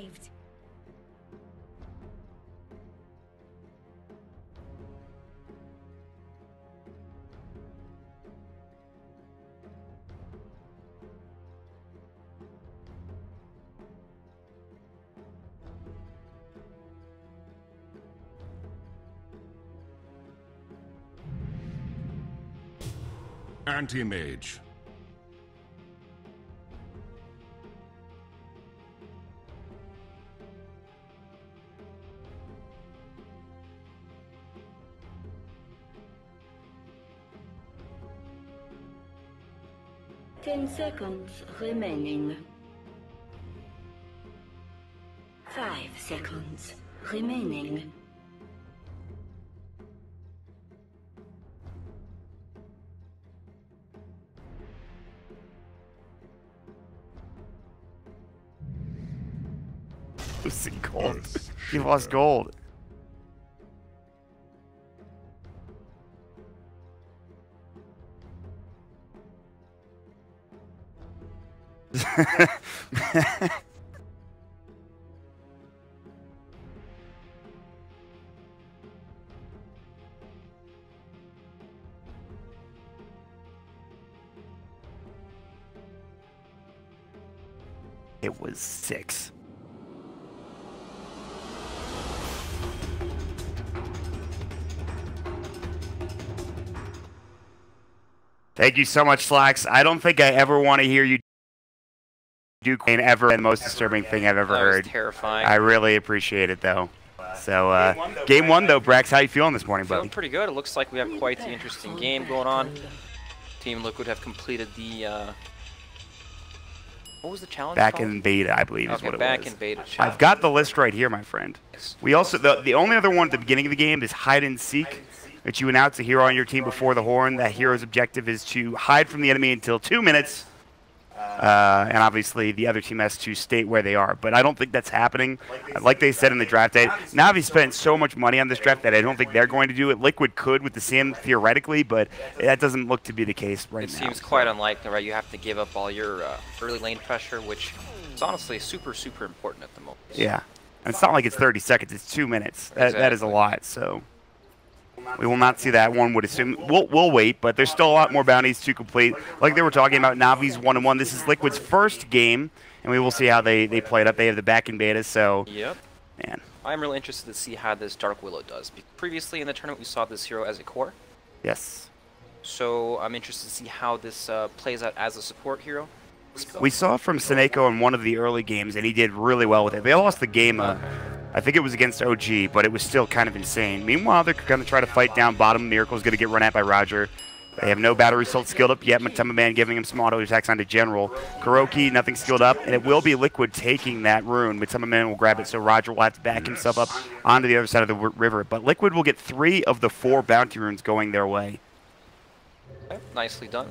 saved. Anti-mage. Ten seconds remaining. 5 seconds remaining. Losing gold. He lost gold. It was 6. Thank you so much, Slacks. I don't think I ever want to hear you do Queen ever. The most disturbing thing I've ever heard. Terrifying. I really appreciate it, though. So, game one, though, Brax, how you feeling this morning, buddy? Feeling pretty good. It looks like we have quite the interesting game going on. Team Liquid have completed the, what was the challenge Back called? in beta, I believe, is what it was. Back in beta challenge. I've got the list right here, my friend. We also, the only other one at the beginning of the game is hide and seek, which you announce a hero on your team before the horn. That hero's objective is to hide from the enemy until 2 minutes. And obviously, the other team has to state where they are. But I don't think that's happening. Like they said in the draft day, Navi spent so much money on this draft that I don't think they're going to do it. Liquid could with the Sim, theoretically, but that doesn't look to be the case right now. It seems quite unlikely, right? You have to give up all your early lane pressure, which is honestly super, super important at the moment. Yeah. And it's not like it's 30 seconds. It's 2 minutes. That is a lot, so... We will not see that, one would assume. We'll wait, but there's still a lot more bounties to complete. Like they were talking about, Navi's 1-1. This is Liquid's first game, and we will see how they play it up. They have the back in beta, so... Yep. Man. I'm really interested to see how this Dark Willow does. Previously in the tournament, we saw this hero as a core. Yes. So I'm interested to see how this plays out as a support hero. We saw from Seneko in one of the early games, and he did really well with it. They lost the game... I think it was against OG, but it was still kind of insane. Meanwhile, they're going to try to fight down bottom. Miracle's going to get run at by Roger. They have no battery salt skilled up yet. Matema Man giving him some auto attacks onto General. Kuroki, nothing skilled up, and it will be Liquid taking that rune. Matema Man will grab it, so Roger will have to back himself up onto the other side of the river. But Liquid will get 3 of the 4 bounty runes going their way. Okay, nicely done.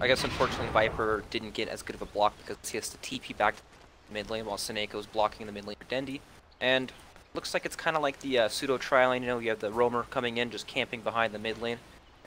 I guess, unfortunately, Viper didn't get as good of a block because he has to TP back to the mid lane while Seneco's blocking the mid lane for Dendi. And looks like it's kind of like the pseudo tri lane. You know, you have the roamer coming in, just camping behind the mid lane,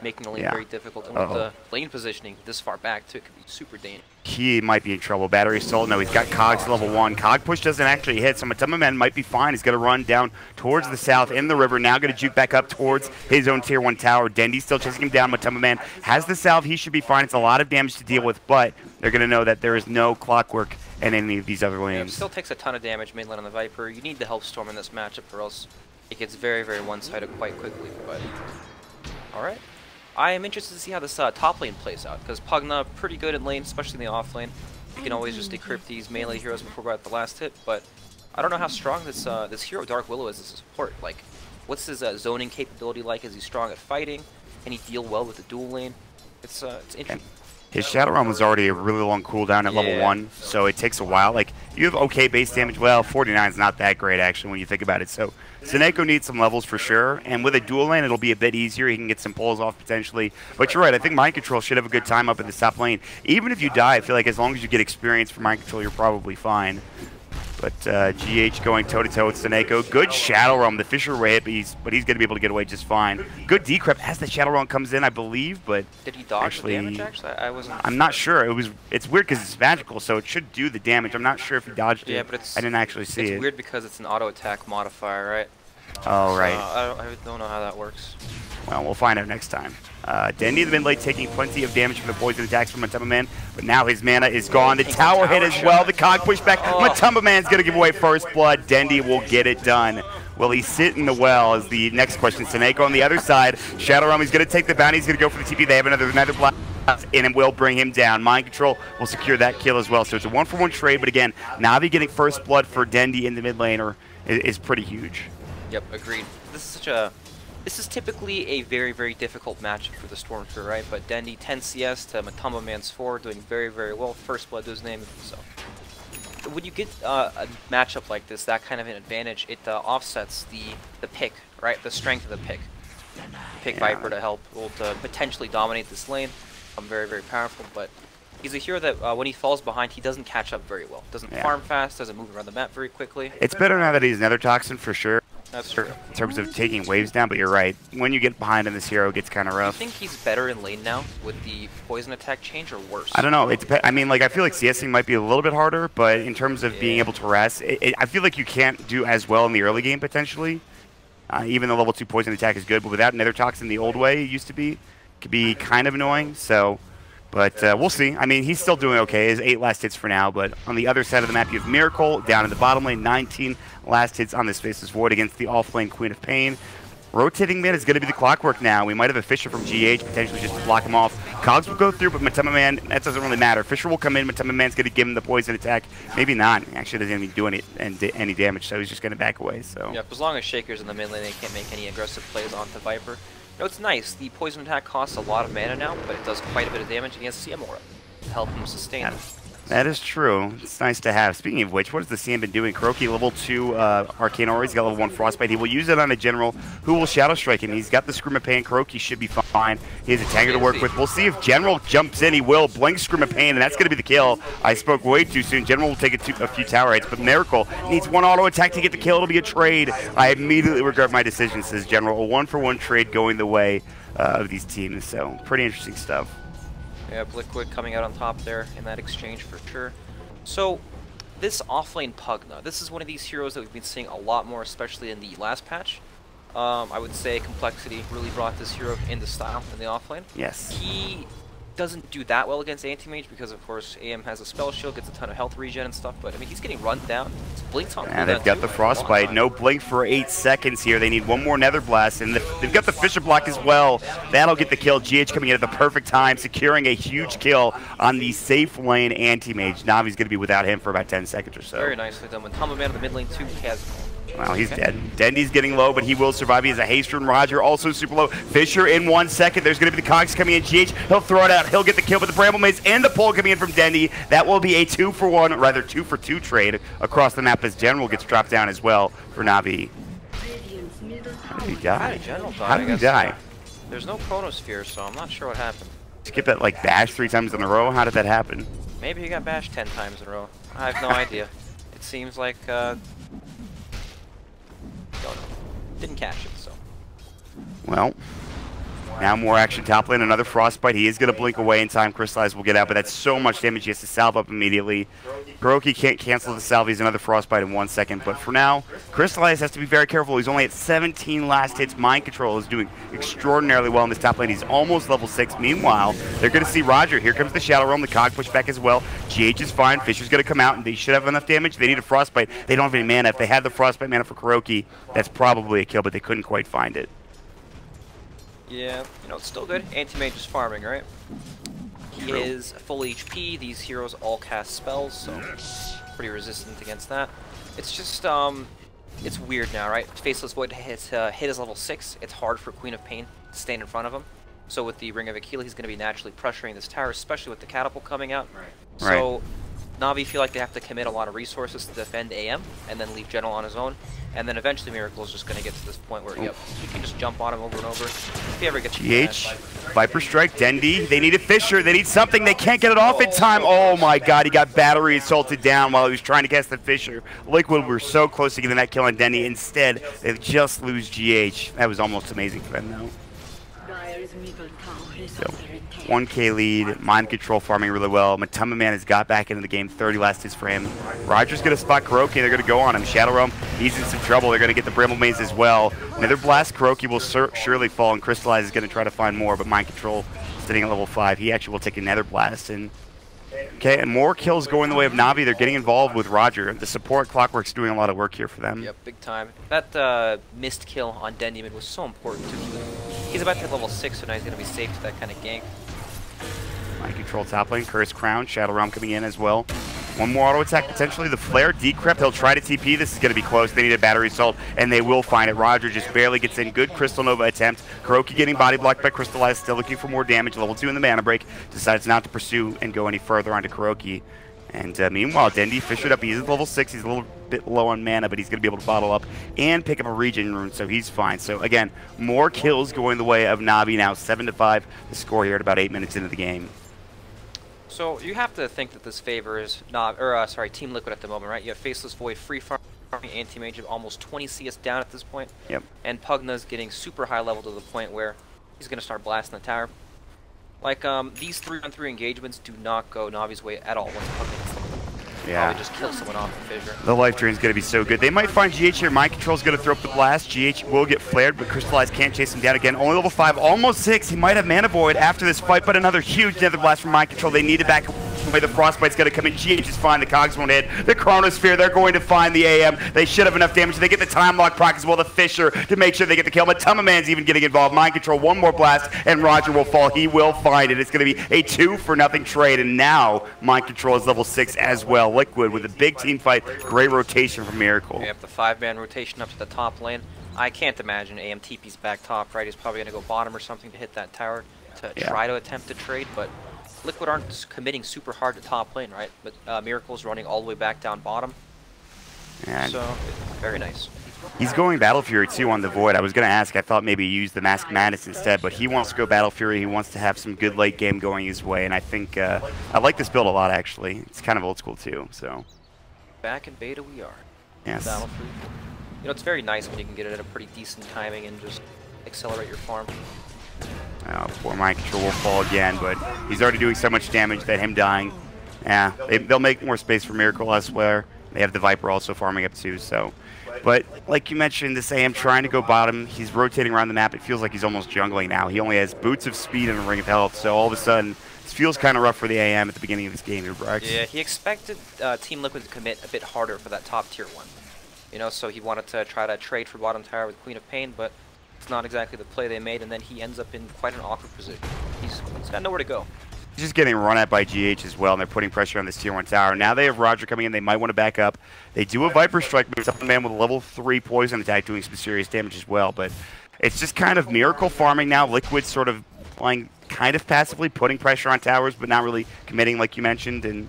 making the lane very difficult. And with the lane positioning this far back, too, it could be super dangerous. He might be in trouble. Battery assault. No, he's got Cogs level 1. Cog push doesn't actually hit, so Matema Man might be fine. He's going to run down towards the south in the river. Now going to juke back up towards his own tier 1 tower. Dendi's still chasing him down. Matema Man has the salve. He should be fine. It's a lot of damage to deal with, but they're going to know that there is no clockwork in any of these other lanes. Yeah, it still takes a ton of damage mid lane on the Viper. You need the Help Storm in this matchup or else it gets very, very one-sided quite quickly. But alright. I am interested to see how this top lane plays out, because Pugna pretty good in lane, especially in the off lane. You can always just decrypt these melee heroes before we're at the last hit, but I don't know how strong this this hero Dark Willow is as a support. Like, what's his zoning capability like? Is he strong at fighting? Can he deal well with the dual lane? It's interesting. His Shadow Realm was already a really long cooldown at level 1, so it takes a while. Like, you have okay base damage. Well, 49 is not that great, actually, when you think about it. So, Seneko needs some levels for sure, and with a dual lane, it'll be a bit easier. He can get some pulls off, potentially. But you're right, I think Mind Control should have a good time up in the top lane. Even if you die, I feel like as long as you get experience for Mind Control, you're probably fine. But GH going toe-to-toe with Seneko. Good Shadow Realm. The Fisher Ray, but he's going to be able to get away just fine. Good decrypt as the Shadow Realm comes in, I believe, but did he dodge the damage, actually? I wasn't... I'm not sure. It's weird because it's magical, so it should do the damage. I'm not sure if he dodged it. Yeah, but it's... I didn't actually see it. It's weird because it's an auto-attack modifier, right? Oh, right. I don't know how that works. Well, we'll find out next time. Dendy in the mid lane taking plenty of damage from the poison attacks from Matumba Man, but now his mana is gone. The tower hit as well. The cog pushback. Matumba Man's going to give away first blood. Dendy will get it done. Will he sit in the well is the next question. Seneko on the other side. Shadow Realm, he's going to take the bounty. He's going to go for the TP. They have another blast, and it will bring him down. Mind Control will secure that kill as well. So it's a 1-for-1 trade, but again, Navi getting first blood for Dendy in the mid laner is pretty huge. Yep, agreed. This is typically a very, very difficult matchup for the Stormtrooper, right? But Dendy 10 CS to Matumba Man's 4, doing very, very well. First blood to his name. So when you get a matchup like this, that kind of an advantage, it offsets the pick, right? The strength of the pick. Pick Viper to help, to potentially dominate this lane. Very, very powerful, but he's a hero that when he falls behind, he doesn't catch up very well. Doesn't farm fast, doesn't move around the map very quickly. It's better now that he's Nether Toxin for sure. That's true. In terms of taking waves down, but you're right. When you get behind him, this hero gets kind of rough. Do you think he's better in lane now with the poison attack change, or worse? I don't know. I mean, like, I feel like CSing might be a little bit harder, but in terms of being able to harass, I feel like you can't do as well in the early game, potentially. Even though level 2 poison attack is good, but without Nether Toxin the old way it used to be, it could be kind of annoying, so... But we'll see. I mean, he's still doing okay. His 8 last hits for now. But on the other side of the map, you have Miracle down in the bottom lane. 19 last hits on this Faceless Void against the off-lane Queen of Pain. Rotating mid is going to be the clockwork now. We might have a Fisher from GH, potentially just to block him off. Cogs will go through, but Matumba Man, that doesn't really matter. Fisher will come in. Matumba Man's going to give him the poison attack. Maybe not. He actually doesn't even do any damage, so he's just going to back away. So. Yeah, as long as Shaker's in the mid lane, they can't make any aggressive plays onto Viper. You know, it's nice. The poison attack costs a lot of mana now, but it does quite a bit of damage against CM Aura to help him sustain them. That is true. It's nice to have. Speaking of which, what has the CM been doing? Kuroki, level 2 Arcane Aura. He's got level 1 Frostbite. He will use it on a general who will Shadow Strike him. He's got the Scream of Pain. Kuroki should be fine. He has a Tanker to work with. We'll see if General jumps in. He will. Blink Scream of Pain, and that's going to be the kill. I spoke way too soon. General will take a few tower hits, but Miracle needs one auto attack to get the kill. It'll be a trade. I immediately regret my decision, says General. A 1-for-1 trade going the way of these teams. So, pretty interesting stuff. Yeah, Liquid coming out on top there in that exchange for sure. So, this offlane Pugna, this is one of these heroes that we've been seeing a lot more, especially in the last patch. I would say Complexity really brought this hero into style in the offlane. Yes. He doesn't do that well against Anti-Mage because, of course, AM has a spell shield, gets a ton of health regen and stuff, but, I mean, he's getting run down. It's blinked on. And they've got the Frostbite. No blink for 8 seconds here. They need one more Nether Blast, and they've got the Fisher block as well. That'll get the kill. GH coming in at the perfect time, securing a huge kill on the safe lane Anti-Mage. Navi's going to be without him for about 10 seconds or so. Very nicely done. When Matumba Man in the mid lane, too, he has... Well, he's dead. Dendy's getting low, but he will survive. He has a haste rune. Roger also super low. Fisher in 1 second. There's going to be the Cogs coming in. GH, he'll throw it out. He'll get the kill, but the Bramble Maze and the pull coming in from Dendy. That will be a 2-for-1, rather 2-for-2 trade across the map as General gets dropped down as well for Navi. How did he die? How did he die? There's no Chronosphere, so I'm not sure what happened. Skip that like bash 3 times in a row? How did that happen? Maybe he got bashed 10 times in a row. I have no idea. It seems like... don't know. Didn't catch it, so. Well, now more action top lane. Another Frostbite. He is going to blink away in time. Crystallize will get out, but that's so much damage he has to salve up immediately. Kuroki can't cancel the salve. He's another Frostbite in 1 second. But for now, Crystallize has to be very careful. He's only at 17 last hits. Mind Control is doing extraordinarily well in this top lane. He's almost level 6. Meanwhile, they're going to see Roger. Here comes the Shadow Realm. The Cog pushback as well. GH is fine. Fisher's going to come out, and they should have enough damage. They need a Frostbite. They don't have any mana. If they had the Frostbite mana for Kuroki, that's probably a kill, but they couldn't quite find it. Yeah, you know, it's still good. Anti-Mage is farming, right? He is full HP. These heroes all cast spells, so pretty resistant against that. It's just, it's weird now, right? Faceless Void hit is level 6. It's hard for Queen of Pain to stand in front of him. So with the Ring of Aquila, he's going to be naturally pressuring this tower, especially with the Catapult coming out. So Na'Vi feel like they have to commit a lot of resources to defend AM and then leave General on his own. And then eventually Miracle is just going to get to this point where, yep, he can just jump on him over and over. If he ever gets GH, Viper Strike, Dendi, they need a Fisher, they need something, they can't get it off in time. Oh my god, he got battery assaulted down while he was trying to cast the Fisher. Liquid were so close to getting that kill on Dendi. Instead, they just lose GH. That was almost amazing for them though. So, 1K lead, mind control farming really well. Matuma Man has got back into the game, 30 last hits for him. Roger's going to spot Kuroki, they're going to go on him. Shadow Realm, he's in some trouble, they're going to get the Bramble Maze as well. Nether Blast, Kuroki will surely fall, and Crystallize is going to try to find more, but mind control sitting at level 5. He actually will take a Nether Blast, and okay, and more kills going the way of Na'Vi. They're getting involved with Roger. The support Clockwork's doing a lot of work here for them. Yep, big time. That missed kill on Dendi mid was so important too. He's about to hit level 6, so now he's going to be safe to that kind of gank. Mind control top lane, Curse Crown, Shadow Realm coming in as well. One more auto attack potentially. The Flare, Decrep, he'll try to TP. This is going to be close. They need a battery assault, and they will find it. Roger just barely gets in. Good Crystal Nova attempt. Kuroki getting body blocked by Crystallize, still looking for more damage. Level 2 in the mana break. Decides not to pursue and go any further onto Kuroki. And meanwhile, Dendi fished up. He's at level 6. He's a little bit low on mana, but he's going to be able to bottle up and pick up a regen rune, so he's fine. So again, more kills going the way of Na'Vi now. 7-5. The score here at about 8 minutes into the game. So you have to think that this favors Team Liquid at the moment, right? You have Faceless Void, Free Farming, Anti-Mage of almost 20 CS down at this point. Yep. And Pugna's getting super high level to the point where he's going to start blasting the tower. Like, these 3-on-3 engagements do not go Na'Vi's way at all once Pugna hits them. Yeah. Probably just kill someone off the fissure. The life drain is going to be so good. They might find GH here. Mind Control is going to throw up the blast. GH will get flared, but Crystallize can't chase him down again. Only level 5, almost 6. He might have Mana Void after this fight, but another huge Nether Blast from Mind Control. They need to back away. The Frostbite's going to come in. GH is fine. The Cogs won't hit. The Chronosphere, they're going to find the AM. They should have enough damage. They get the Time Lock proc as well. The Fisher to make sure they get the kill. Matuma Man's even getting involved. Mind Control, one more blast, and Roger will fall. He will find it. It's going to be a 2-for-0 trade, and now Mind Control is level 6 as well. Liquid with a big team fight. Great rotation from Miracle. We have the 5-man rotation up to the top lane. I can't imagine AM TP's back top, right? He's probably going to go bottom or something to hit that tower to try to attempt to trade, but Liquid aren't committing super hard to top lane, right? But Miracle's running all the way back down bottom. And so, very nice. He's going Battle Fury too on the Void. I was going to ask, I thought maybe use the Masked Madness instead, but he wants to go Battle Fury. He wants to have some good late game going his way, and I think I like this build a lot actually. It's kind of old school too, so. Back in beta we are. Yes. Battle Fury. You know, it's very nice when you can get it at a pretty decent timing and just accelerate your farm. Poor Mind Control will fall again, but he's already doing so much damage that him dying, yeah, they'll make more space for Miracle elsewhere. They have the Viper also farming up too, so. But like you mentioned, this AM trying to go bottom, he's rotating around the map. It feels like he's almost jungling now. He only has Boots of Speed and a Ring of Health, so all of a sudden, this feels kind of rough for the AM at the beginning of this game here, Brax. Yeah, he expected Team Liquid to commit a bit harder for that top tier one. You know, so he wanted to try to trade for bottom tower with Queen of Pain, but it's not exactly the play they made, and then he ends up in quite an awkward position. He's got nowhere to go. He's just getting run at by GH as well, and they're putting pressure on this tier 1 tower. Now they have Roger coming in. They might want to back up. They do a Viper Strike, but it's up a man with a level 3 poison attack doing some serious damage as well. But it's just kind of Miracle farming now. Liquid sort of playing kind of passively, putting pressure on towers, but not really committing like you mentioned. And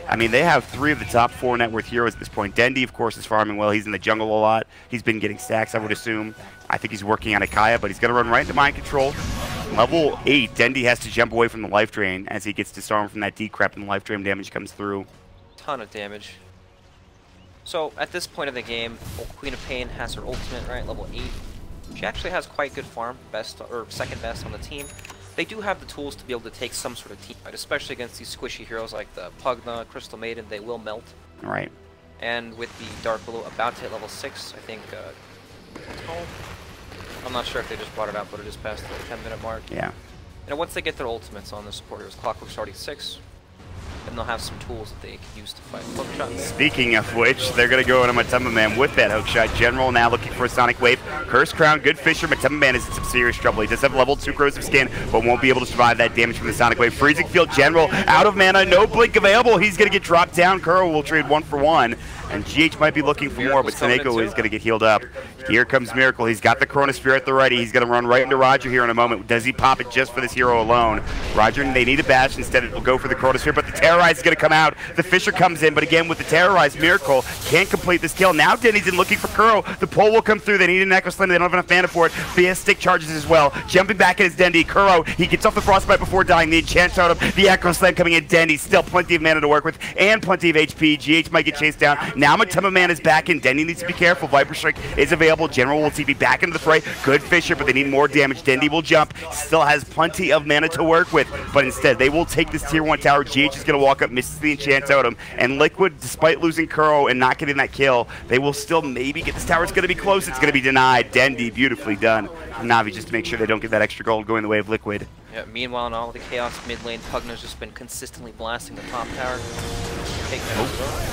I mean, they have 3 of the top 4 net worth heroes at this point. Dendi, of course, is farming well. He's in the jungle a lot. He's been getting stacks, I would assume. I think he's working on Akaya, but he's going to run right into Mind Control. Level 8, Dendi has to jump away from the life drain as he gets disarmed from that Decrep, and the life drain damage comes through. Ton of damage. So, at this point of the game, Queen of Pain has her ultimate, right, level 8. She actually has quite good farm, best or second best on the team. They do have the tools to be able to take some sort of team fight, especially against these squishy heroes like the Pugna, Crystal Maiden. They will melt. Right. And with the Dark Willow about to hit level 6, I think, I'm not sure if they just brought it out, but it is past the 10-minute mark. Yeah. And once they get their ultimates on the supporters, Clockwork's already 6, then they'll have some tools that they can use to fight hookshot. Speaking of which, they're going to go into Matuma Man with that hookshot. General now looking for a Sonic Wave. Curse Crown, good Fisher. Matuma Man is in some serious trouble. He does have level 2 corrosive skin, but won't be able to survive that damage from the Sonic Wave. Freezing Field General out of mana, no blink available. He's going to get dropped down. Kuro will trade 1 for 1. And GH might be looking for more, but Seneko is going to get healed up. Here comes Miracle. He's got the Chronosphere at the ready. He's going to run right into Roger here in a moment. Does he pop it just for this hero alone? Roger, they need a bash. Instead, it will go for the Chronosphere, but The Terrorize is going to come out. The Fisher comes in, but again, with the Terrorize, Miracle can't complete this kill. Now Denny's in looking for Kuro. The pole will come through. They need an Echo Slam. They don't have enough mana for it. BS stick charges as well. Jumping back in his Dendy. Kuro, he gets off the Frostbite before dying. The Enchant Totem, the Echo Slam coming in. Dendy, still plenty of mana to work with and plenty of HP. GH might get chased down. Now Matema Man is back in. Dendy needs to be careful. Viper Strike is available. General will TP back into the fray. Good Fisher, but they need more damage. Dendy will jump. Still has plenty of mana to work with, but instead they will take this tier 1 tower. GH is going to walk up, misses the Enchant Totem, and Liquid, despite losing Kuro and not getting that kill, they will still maybe get this tower. It's going to be close. It's going to be denied. Dendy, beautifully done. Navi just to make sure they don't get that extra gold going the way of Liquid. Yeah, meanwhile, in all the chaos mid lane, Pugner's just been consistently blasting the top tower.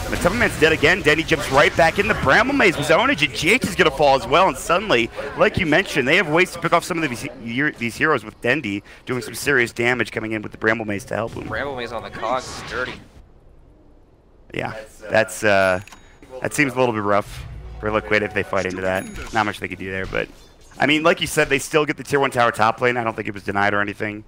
Matema Man's dead again. Denny jumps right back in. The Bramble Maze was ownage, and GH is going to fall as well. And suddenly, like you mentioned, they have ways to pick off some of these heroes with Dendy doing some serious damage coming in with the Bramble Maze to help him. Bramble Maze on the cogs is dirty. Yeah, that seems a little bit rough for Liquid if they fight into that. Not much they could do there, but I mean, like you said, they still get the tier 1 tower top lane. I don't think it was denied or anything.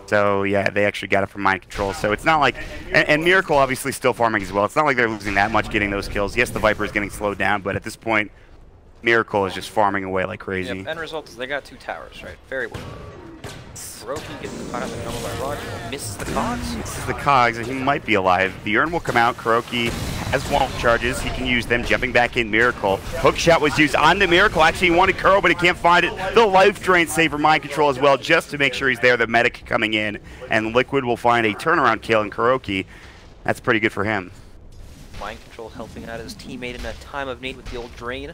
So yeah, they actually got it from mind control. So it's not like, and Miracle obviously still farming as well. It's not like they're losing that much getting those kills. Yes, the Viper is getting slowed down, but at this point, Miracle is just farming away like crazy. Yep, end result is they got 2 towers, right? Very well. Hiroki gets caught up in double by Roger, misses the cogs. Misses the cogs, and he might be alive. The Urn will come out. Kuroki has wall charges. He can use them. Jumping back in, Miracle. Hook shot was used on the Miracle. Actually, he wanted Kuro, but he can't find it. The life drain save for mind control as well, just to make sure he's there. The medic coming in, and Liquid will find a turnaround kill in Kuroki. That's pretty good for him. Mind control helping out his teammate in a time of need with the old drain.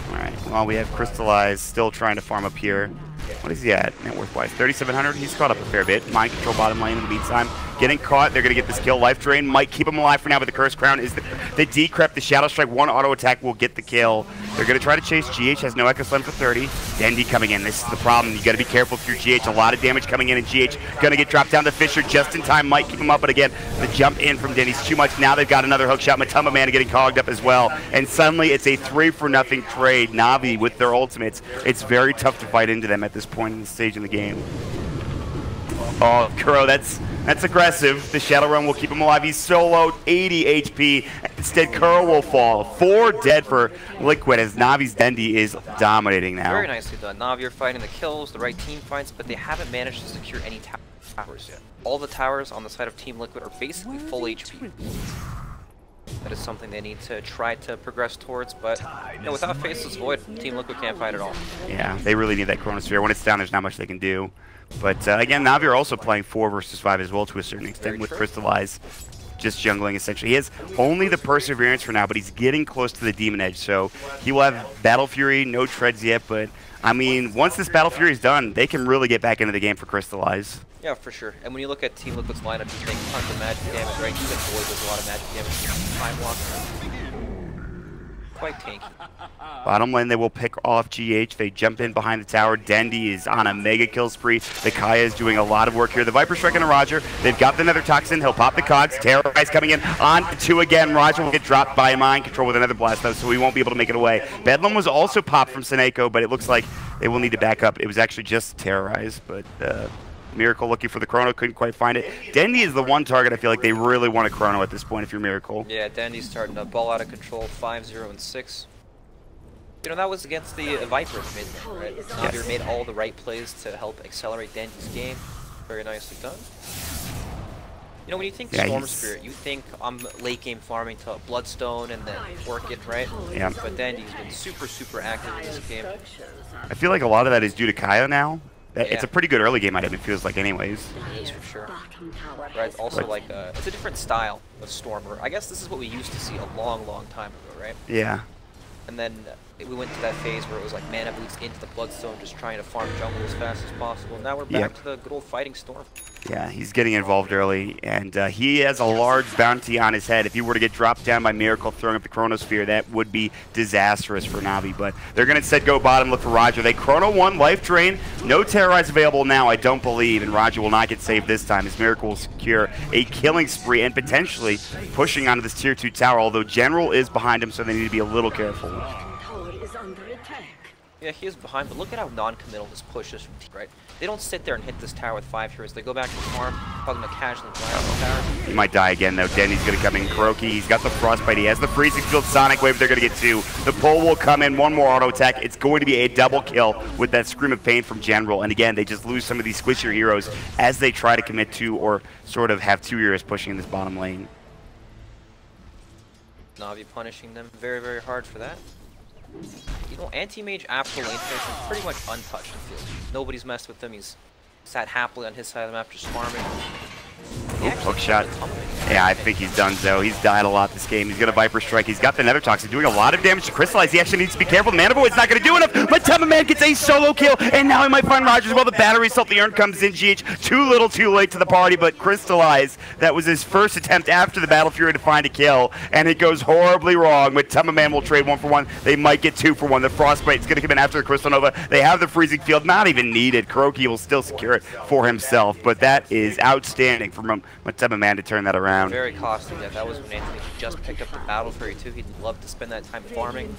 Alright, well, we have Crystallize still trying to farm up here. What is he at, net worth-wise? 3,700? He's caught up a fair bit. Mind control bottom lane in the meantime. Getting caught, they're going to get this kill. Life Drain might keep him alive for now, but the Curse Crown is the Decrep. The Shadow Strike, 1 auto attack will get the kill. They're going to try to chase. GH has no Echo Slam for 30. Dendy coming in. This is the problem. You got to be careful if you're GH. A lot of damage coming in, and GH going to get dropped down to Fisher just in time. Might keep him up, but again, the jump in from Dendy's too much. Now they've got another hook shot. Matema Man getting cogged up as well. And suddenly it's a 3-for-0 trade. Navi with their ultimates. It's very tough to fight into them at this point in the stage in the game. Oh, Kuro, that's aggressive. The Shadow Run will keep him alive. He's so low, 80 HP. Instead, Kuro will fall. 4 dead for Liquid as Navi's Dendy is dominating now. Very nicely done. Navi are fighting the kills, the right team fights, but they haven't managed to secure any towers yet. All the towers on the side of Team Liquid are basically full HP. That is something they need to try to progress towards, but you know, without Faceless Void, Team Liquid can't fight at all. Yeah, they really need that Chronosphere. When it's down, there's not much they can do. But again, Navi are also playing 4 versus 5 as well to a certain extent with Crystallize. Just jungling essentially. He has only the Perseverance for now, but he's getting close to the Demon Edge, so he will have Battle Fury, no treads yet, but I mean, once this Battle Fury is done, they can really get back into the game for Crystallize. Yeah, for sure. And when you look at Team Liquid's lineup, you think tons of magic damage, right? Even Void does a lot of magic damage. Time Walk. Quite tanky. Bottom lane, they will pick off GH. They jump in behind the tower. Dendy is on a mega kill spree. The Kaya is doing a lot of work here. The Viper Strike and a Roger. They've got the Nether Toxin. He'll pop the cogs. Terrorize coming in on 2 again. Roger will get dropped by mind control with another blast though, so he won't be able to make it away. Bedlam was also popped from Seneko, but it looks like they will need to back up. It was actually just Terrorize, but Miracle looking for the Chrono, couldn't quite find it. Dendy is the one target I feel like they really want a Chrono at this point if you're Miracle. Yeah, Dendy's starting to ball out of control, 5-0 and 6. You know, that was against the Viper mid lane, right? Navi made all the right plays to help accelerate Dendy's game. Very nicely done. You know, when you think Storm Spirit, you think I'm late game farming to Bloodstone and then work it, right? Yeah. But Dendy's been super, super active in this game. I feel like a lot of that is due to Kaya now. It's a pretty good early game item, it feels like anyways. It is for sure. Right, it's also like it's a different style of Stormer. I guess this is what we used to see a long, long time ago, right? Yeah. And then we went to that phase where it was like mana boots into the Bloodstone, just trying to farm jungle as fast as possible. Now we're back to the good old fighting Storm. Yeah, he's getting involved early, and he has a large bounty on his head. If he were to get dropped down by Miracle throwing up the Chronosphere, that would be disastrous for Navi. But they're going to instead go bottom, look for Roger. They Chrono 1, Life Drain, no Terrorize available now, I don't believe, and Roger will not get saved this time as Miracle will secure a killing spree and potentially pushing onto this Tier 2 tower, although General is behind him, so they need to be a little careful. Yeah, he is behind, but look at how non-committal this push is from Team, right? They don't sit there and hit this tower with 5 heroes. They go back to the farm, Pugna casually flying the tower. He might die again, though. Denny's going to come in. Kuroki, he's got the Frostbite. He has the Freezing Field Sonic Wave. They're going to get 2. The pull will come in. 1 more auto attack. It's going to be a double kill with that Scream of Pain from General. And again, they just lose some of these squishier heroes as they try to commit to or sort of have 2 heroes pushing this bottom lane. Na'Vi punishing them very, very hard for that. You know, anti-mage after lane phase is pretty much untouched, I feel. Nobody's messed with him. He's sat happily on his side of the map just farming. Hook shot. Yeah, I think he's done so. He's died a lot this game. He's got a Viper Strike. He's got the Nether Toxin doing a lot of damage to Crystallize. He actually needs to be careful. The Mana Void's not going to do enough. But Man gets a solo kill, and now he might find Rogers while the battery assault. The urn comes in. GH too little too late to the party, but Crystallize, that was his first attempt after the Battle Fury to find a kill, and it goes horribly wrong. But Man will trade 1 for 1. They might get 2 for 1. The Frostbite's going to come in after the Crystal Nova. They have the Freezing Field, not even needed. Kuroki will still secure it for himself, but that is outstanding from Man to turn that around. Very costly. Yeah, that was when Anthony just picked up the Battle Fury too. He'd love to spend that time farming,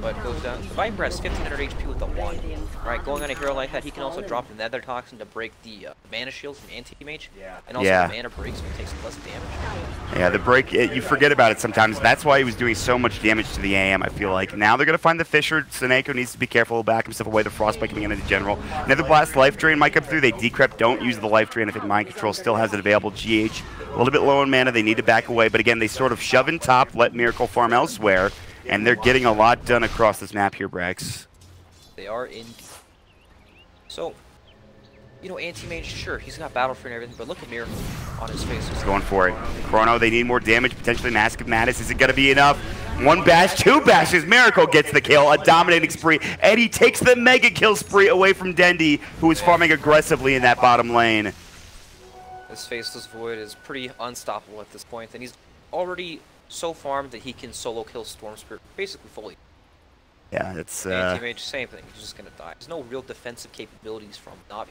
but goes down. The Viper has 1500 HP with the 1. Right, going on a hero like that, he can also drop the Nether Toxin to break the mana shield from Anti-Mage, and also the mana breaks when he takes less damage. Yeah, the break, you forget about it sometimes. That's why he was doing so much damage to the AM, I feel like. Now they're going to find the Fisher. Seneko needs to be careful, back himself away. The Frostbite coming into General. Nether Blast Life Drain might come through. They decrypt, don't use the Life Drain. I think Mind Control still has it available. GH, a little bit low in mana. They need to back away, but again, they sort of shove in top, let Miracle farm elsewhere, and they're getting a lot done across this map here, Brax. They are in. So, you know, Anti-Mage, sure, he's got Battle Fury and everything, but look at Miracle on his face. He's going for it. Chrono, they need more damage, potentially Mask of Madness. Is it going to be enough? 1 bash, 2 bashes. Miracle gets the kill, a dominating spree. Eddie takes the mega kill spree away from Dendy, who is farming aggressively in that bottom lane. This Faceless Void is pretty unstoppable at this point, and he's already so farmed that he can solo kill Storm Spirit basically fully. Yeah, it's Anti-Mage, same thing. He's just gonna die. There's no real defensive capabilities from Na'Vi.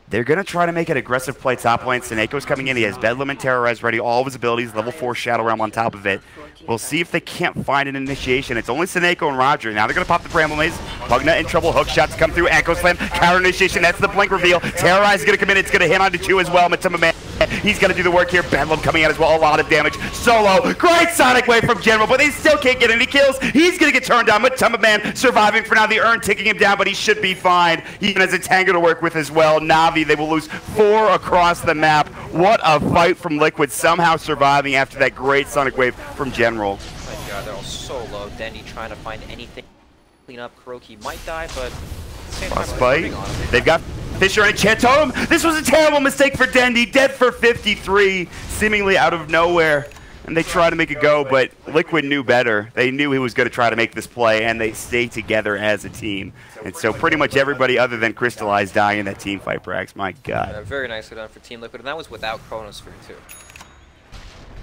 They're going to try to make an aggressive play top lane. Seneko's coming in. He has Bedlam and Terrorize ready. All of his abilities, level 4 Shadow Realm on top of it. We'll see if they can't find an initiation. It's only Seneko and Roger. Now they're going to pop the Bramble Maze. Pugna in trouble. Hook shots come through. Echo Slam. Counter initiation. That's the blink reveal. Terrorize is going to come in. It's going to hit onto 2 as well. Man, he's going to do the work here. Bedlam coming out as well. A lot of damage. Solo. Great Sonic Wave from General, but they still can't get any kills. He's going to get turned down. Man surviving for now. The urn taking him down, but he should be fine. He even has a Tango to work with as well. Na'Vi, they will lose 4 across the map. What a fight from Liquid, somehow surviving after that great Sonic Wave from General. Oh my god, they're all so low. Dendy trying to find anything to clean up. Kuroki might die, but at the same time, Frostbite. They've got Fisher and Enchant Totem. This was a terrible mistake for Dendy. Dead for 53, seemingly out of nowhere. And they try to make a go, but Liquid knew better. They knew he was going to try to make this play, and they stay together as a team. And so pretty much everybody other than Crystallize dying in that team fight, Brax. My God. Very nicely done for Team Liquid, and that was without Chronosphere, too.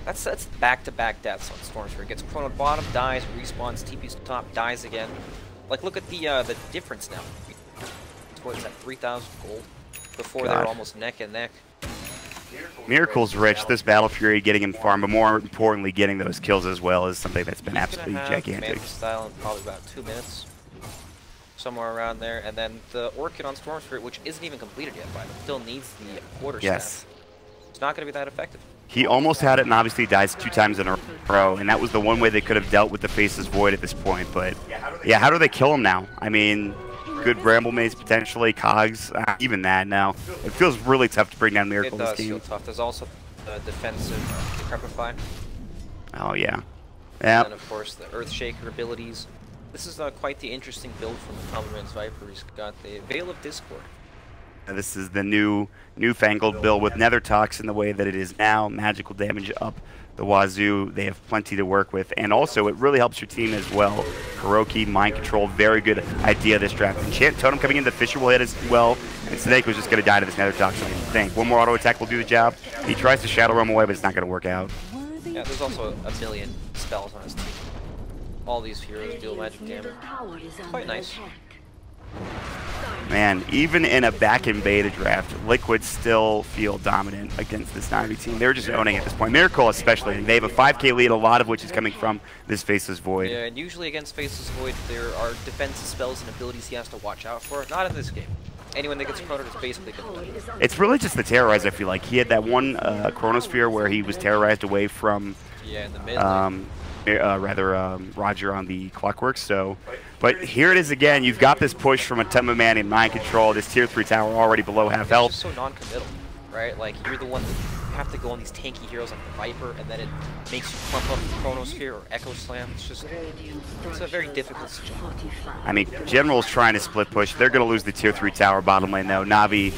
That's back-to-back deaths on Stormsphere. Gets Chrono bottom, dies, respawns, TP's top, dies again. Like, look at the difference now. What is that, 3,000 gold? Before they were almost neck and neck. Miracle's rich. This Battle Fury getting him farm, but more importantly, getting those kills as well is something that's been absolutely gigantic. Style in probably about 2 minutes, somewhere around there, and then the Orchid on Storm Spirit, which isn't even completed yet by them, still needs the quarter staff. It's not going to be that effective. He almost had it, and obviously dies 2 times in a row, and that was the one way they could have dealt with the Faceless Void at this point. But yeah, how do they kill him now? I mean, good Bramble Maze potentially, Cogs, even that now. It feels really tough to bring down Miracle this game. It does feel tough. There's also the defensive Decrepify. Oh, yeah. And then, of course, the Earthshaker abilities. This is quite the interesting build from the Common Viper. He's got the Veil of Discord. This is the newfangled build with Nether Toxin the way that it is now. Magical damage up the wazoo. They have plenty to work with, and also it really helps your team as well. Kuroki, Mind Control, very good idea this draft. Enchant Totem coming in, the Fisher will hit as well, and Seneko's just going to die to this Nether Toxin, I think. 1 more auto attack will do the job. He tries to Shadow Realm away, but it's not going to work out. Yeah, there's also a million spells on his team. All these heroes deal magic damage. Quite nice. Man, even in a back-in beta draft, Liquid still feel dominant against this Na'Vi team. They're just owning at this point. Miracle especially. They have a 5k lead, a lot of which is coming from this Faceless Void. Yeah, and usually against Faceless Void, there are defensive spells and abilities he has to watch out for. Not in this game. anyone that gets chronoed is basically going to die. It's really just the terrorize, I feel like. He had that one chronosphere where he was terrorized away from Yeah, in the mid lane. Roger on the clockwork. So, but here it is again. You've got this push from a Temba Man in mind control. This tier 3 tower already below half health. It's just so non-committal, right? Like you're the one that have to go on these tanky heroes like the Viper, and then it makes you clump up the Chronosphere or Echo Slam. It's just, it's a very difficult situation. I mean, General's trying to split push. They're going to lose the tier 3 tower bottom lane though. Navi,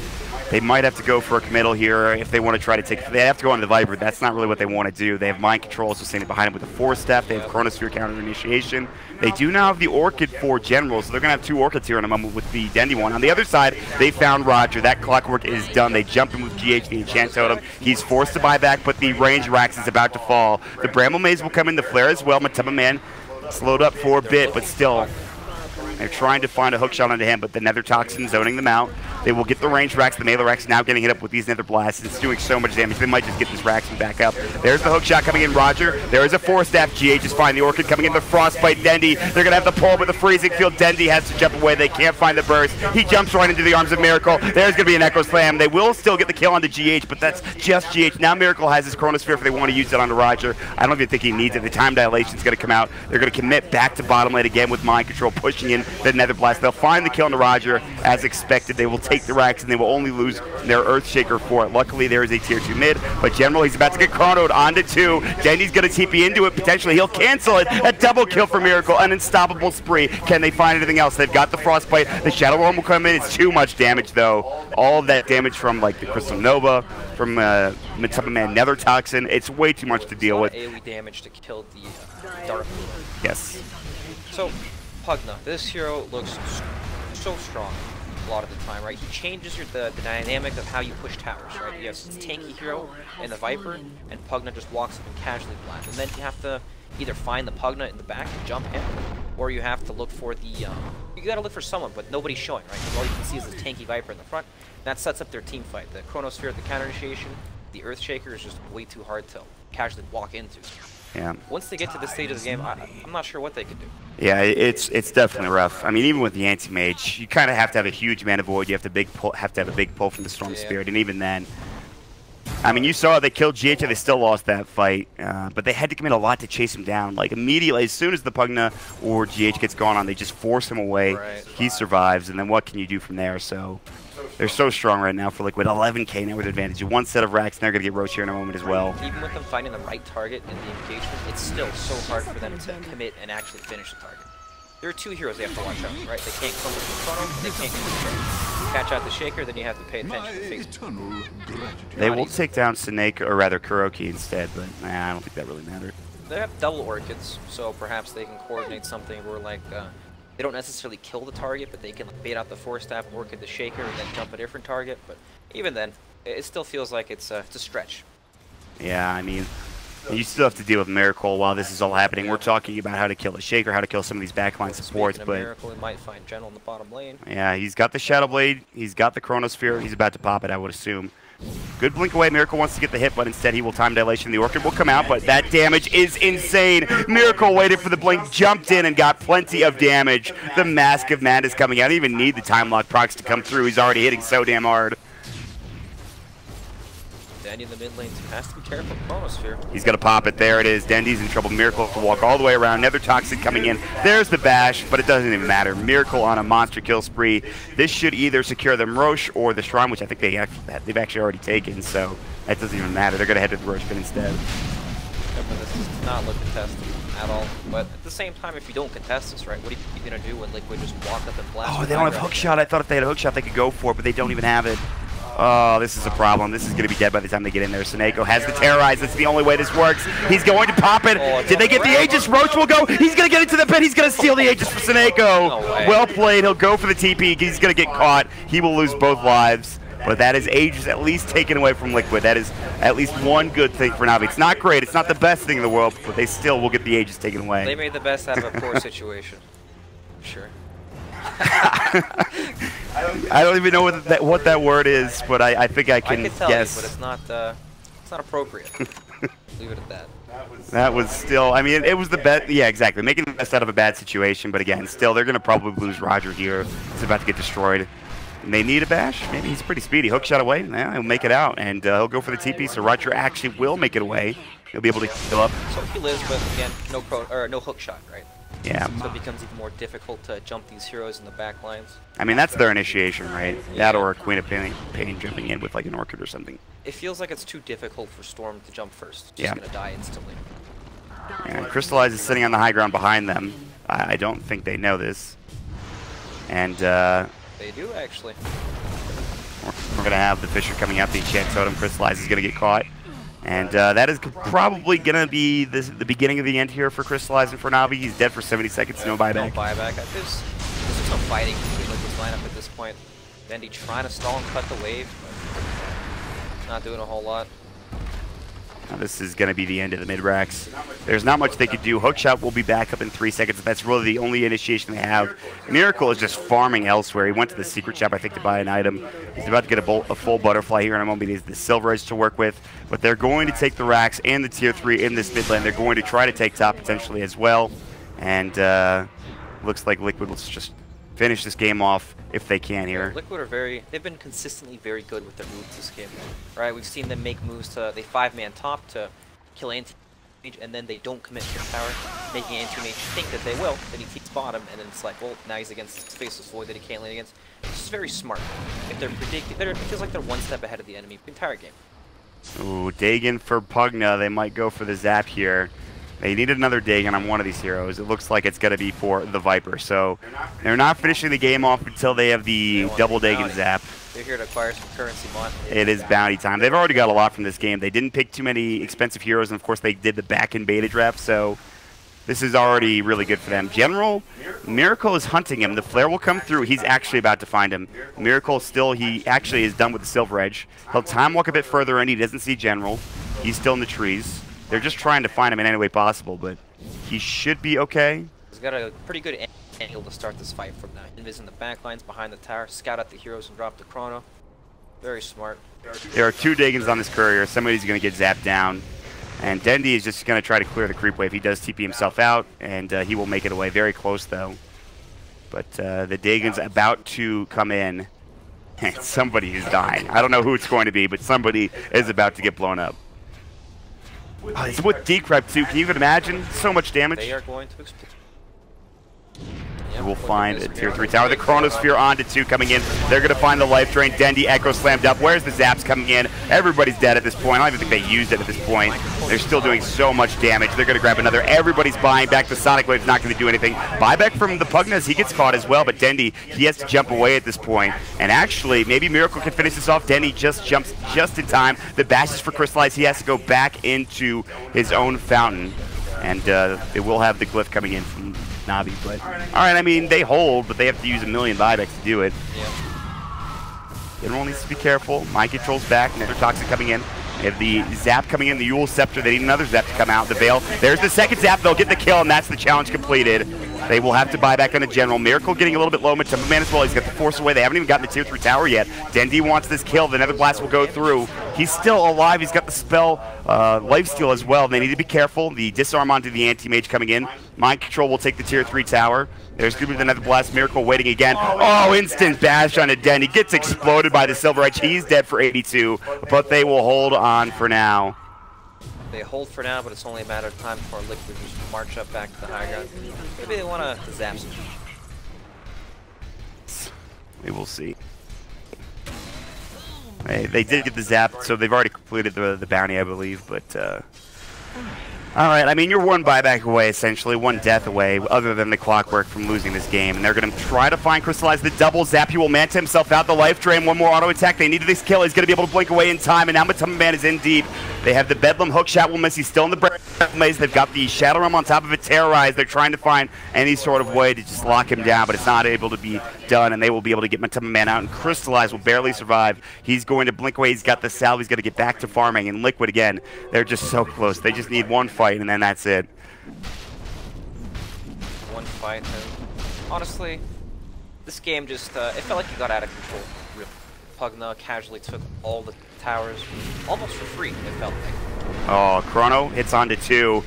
they might have to go for a committal here if they want to try to take. They have to go on the Viper. That's not really what they want to do. They have mind control, so standing behind him with the Force Staff. They have Chronosphere counter initiation. They do now have the Orchid for General, so they're going to have 2 Orchids here in a moment with the Dendy one. On the other side, they found Roger. That clockwork is done. They jump in with GH, the Enchant Totem. He's forced to buy back, but the range Rax is about to fall. The Bramble Maze will come in, the Flare as well. Matema Man slowed up for a bit, but still, they're trying to find a hook shot onto him, but the Nether Toxin zoning them out. They will get the range Rax. The melee Rax now getting hit up with these Nether Blasts. It's doing so much damage. They might just get this Rax back up. There's the hook shot coming in, Roger. There is a Force Staff. GH is fine. The Orchid coming in. The Frostbite. Dendy. They're going to have the pull, but the freezing field. Dendy has to jump away. They can't find the burst. He jumps right into the arms of Miracle. There's going to be an Echo Slam. They will still get the kill onto GH, but that's just GH. Now Miracle has his Chronosphere if they want to use it onto Roger. I don't even think he needs it. The time dilation is going to come out. They're going to commit back to bottom lane again with mind control, pushing in the Nether Blast. They'll find the kill onto Roger as expected. They will take the Rax, and they will only lose their Earthshaker for it. Luckily, there is a tier 2 mid, but General, he's about to get chronoed onto 2. Dendy's going to TP into it. Potentially, he'll cancel it. A double kill for Miracle, an unstoppable spree. Can they find anything else? They've got the Frostbite. The Shadow Worm will come in. It's too much damage, though. All of that damage from, like, the Crystal Nova, from Matema Man Nether Toxin. It's way too much to deal with. AoE damage to kill the Dark. Yes. So, Pugna, this hero looks so strong a lot of the time, right? He changes the dynamic of how you push towers, right? You have this tanky hero and the Viper, and Pugna just walks up and casually blast. And then you have to either find the Pugna in the back and jump him, or you have to look for the, you gotta look for someone, but nobody's showing, right? Because all you can see is this tanky Viper in the front. That sets up their team fight. The Chronosphere, the counter initiation, the Earthshaker is just way too hard to casually walk into. Yeah. Once they get to this stage of the game, I'm not sure what they could do. Yeah, it's definitely rough. I mean, even with the anti-mage, you kind of have to have a huge mana void. You have to have a big pull from the Storm Spirit, and even then, I mean, you saw they killed GH and they still lost that fight, but they had to commit a lot to chase him down. Like immediately, as soon as the Pugna or GH gets gone on, they just force him away. Right. He survives, and then what can you do from there? So they're so strong right now for Liquid. 11k now with advantage. One set of racks, and they're going to get Roche here in a moment as well. Even with them finding the right target in the engagement, it's still so hard for them to commit and actually finish the target. There are 2 heroes they have to watch out, right? They can't come with the Chrono, they can't come with the Shaker. Catch out the Shaker, then you have to pay attention to face. They will take down Snake, or rather Kuroki instead, but I don't think that really mattered. They have double Orchids, so perhaps they can coordinate something where, like, they don't necessarily kill the target, but they can like, bait out the Force Staff, Orchid the Shaker, and then jump a different target. But even then, it still feels like it's a stretch. Yeah, I mean, you still have to deal with Miracle while this is all happening. We're talking about how to kill a Shaker, how to kill some of these backline supports, but Miracle, he might find General in the bottom lane. Yeah, he's got the Shadow Blade, he's got the Chronosphere, he's about to pop it, I would assume. Good blink away. Miracle wants to get the hit, but instead he will time dilation. The Orchid will come out, but that damage is insane. Miracle waited for the blink, jumped in, and got plenty of damage. The Mask of Midas coming out. I don't even need the time lock procs to come through. He's already hitting so damn hard. Dendy in the mid lane has to be careful. Chronosphere. He's going to pop it. There it is. Dendy's in trouble. Miracle to walk all the way around. Nether Toxic coming in. There's the bash, but it doesn't even matter. Miracle on a monster kill spree. This should either secure them Roche or the Shrine, which I think they've actually already taken, so that doesn't even matter. They're going to head to the Roche pit instead. Yeah, but this does not look contested at all. But at the same time, if you don't contest this, right, what are you going to do when Liquid just walk up and blast? Oh, they don't have hookshot. I thought if they had a hookshot, they could go for it, but they don't even have it. Oh, this is a problem. This is going to be dead by the time they get in there. Seneko has the Terrorize. That's the only way this works. He's going to pop it. Did they get the Aegis? Roche will go. He's going to get into the pit. He's going to steal the Aegis for Seneko. No way. Well played. He'll go for the TP. He's going to get caught. He will lose both lives. But that is Aegis at least taken away from Liquid. That is at least one good thing for Navi. It's not great. It's not the best thing in the world, but they still will get the Aegis taken away. They made the best out of a poor situation. Sure. I don't even know what that word is, but I think I can tell guess. you, but it's not appropriate. Leave it at that. That was still, I mean, it was the best. Yeah, exactly. Making the best out of a bad situation, but again, still, they're going to probably lose Roger here. He's about to get destroyed. And they need a bash. Maybe he's pretty speedy. Hook shot away. Yeah, he'll make it out, and he'll go for the TP. So Roger actually will make it away. He'll be able to heal up. So he lives, but again, no hook shot, right? Yeah. So it becomes even more difficult to jump these heroes in the back lines. I mean, that's their initiation, right? That or a Queen of Pain jumping in with like an Orchid or something. It feels like it's too difficult for Storm to jump first. Just yeah. gonna die instantly. And Crystallize is sitting on the high ground behind them. I don't think they know this. And they do actually. We're gonna have the Fisher coming out the enchant totem. Crystallize is gonna get caught. And that is probably going to be the beginning of the end here for Crystallize and for Navi. He's dead for 70 seconds, no buyback. No buyback. There's just no fighting between Liquid's lineup at this point. Dendy trying to stall and cut the wave, but not doing a whole lot. Now this is going to be the end of the mid-racks. There's not much they could do. Hookshot will be back up in 3 seconds. That's really the only initiation they have. Miracle is just farming elsewhere. He went to the secret shop, I think, to buy an item. He's about to get a full butterfly here in a moment. He has the Silver Edge to work with. But they're going to take the racks and the tier 3 in this mid lane. They're going to try to take top potentially as well. And looks like Liquid will just finish this game off if they can here. Liquid are they've been consistently very good with their moves this game, right? We've seen them make moves they 5-man top to kill anti-mage, and then they don't commit to the tower, making anti-mage think that they will, then he takes bottom, and then it's like, well, now he's against Spaceless Void that he can't lane against. It's just very smart. If they're predicting, it feels like they're one step ahead of the enemy the entire game. Ooh, Dagon for Pugna. They might go for the Zap here. They needed another Dagon on one of these heroes. It looks like it's going to be for the Viper. So they're not finishing the game off until they have the double Dagon Zap. They're here to acquire some currency, Mon. It is bounty time. They've already got a lot from this game. They didn't pick too many expensive heroes, and of course they did the back-end beta draft, so this is already really good for them. General, Miracle is hunting him. The flare will come through. He's actually about to find him. Miracle still, he actually is done with the Silver Edge. He'll time walk a bit further in. He doesn't see General. He's still in the trees. They're just trying to find him in any way possible, but he should be okay. He's got a pretty good angle to start this fight from now. Invis in the back lines behind the tower, scout out the heroes and drop the chrono. Very smart. There are 2 Dagons on this courier. Somebody's going to get zapped down. And Dendy is just going to try to clear the creep wave. He does TP himself out, and he will make it away. Very close, though. But the Dagon's about to come in, and somebody is dying. I don't know who it's going to be, but somebody is about to get blown up. It's with Decrep, too. Can you even imagine? So much damage. They are going to explode. We'll find a tier 3 tower. The Chronosphere onto 2 coming in. They're going to find the life drain. Dendy Echo slammed up. Where's the zaps coming in? Everybody's dead at this point. I don't even think they used it at this point. They're still doing so much damage. They're going to grab another. Everybody's buying back. The Sonic Wave's not going to do anything. Buyback from the Pugnas. He gets caught as well, but Dendy, he has to jump away at this point. And actually, maybe Miracle can finish this off. Dendy just jumps just in time. The bash is for Crystallize. He has to go back into his own fountain. And they will have the glyph coming in from Navi, but alright, I mean, they hold, but they have to use 1,000,000 buybacks to do it. Yeah. General needs to be careful. Mind control's back, another Toxic coming in. They have the Zap coming in, the Yule Scepter. They need another Zap to come out. The Veil. There's the second Zap. They'll get the kill, and that's the challenge completed. They will have to buy back on the General. Miracle getting a little bit low. Matumba Man as well. He's got the Force away. They haven't even gotten the tier 3 tower yet. Dendy wants this kill. The Nether Blast will go through. He's still alive. He's got the spell Lifesteal as well. They need to be careful. The Disarm onto the Anti-Mage coming in. Mind Control will take the tier 3 tower. There's going to be the Nether Blast. Miracle waiting again. Oh, instant bash on a Den. He gets exploded by the Silver Edge. He's dead for 82, but they will hold on for now. They hold for now, but it's only a matter of time before Liquid just march up back to the high ground. Maybe they want to zap some. We will see. They did get the zap, so they've already completed the bounty, I believe, but... Alright, I mean, you're 1 buyback away, essentially, 1 death away, other than the clockwork from losing this game. And they're going to try to find Crystallize the double zap. He will manta himself out, the life drain, 1 more auto attack. They needed this kill. He's going to be able to blink away in time, and now Matumba Man is in deep. They have the Bedlam hook shot will miss. He's still in the breath maze. They've got the Shadow Realm on top of it, Terrorize. They're trying to find any sort of way to just lock him down, but it's not able to be done, and they will be able to get Matumba Man out, and Crystallize will barely survive. He's going to blink away. He's got the salve. He's going to get back to farming, and Liquid again. They're just so close. They just need 1 fight, and then that's it. 1 fight, and honestly, this game just, it felt like it got out of control. Pugna casually took all the towers, almost for free, it felt like. Oh, Chrono hits onto 2,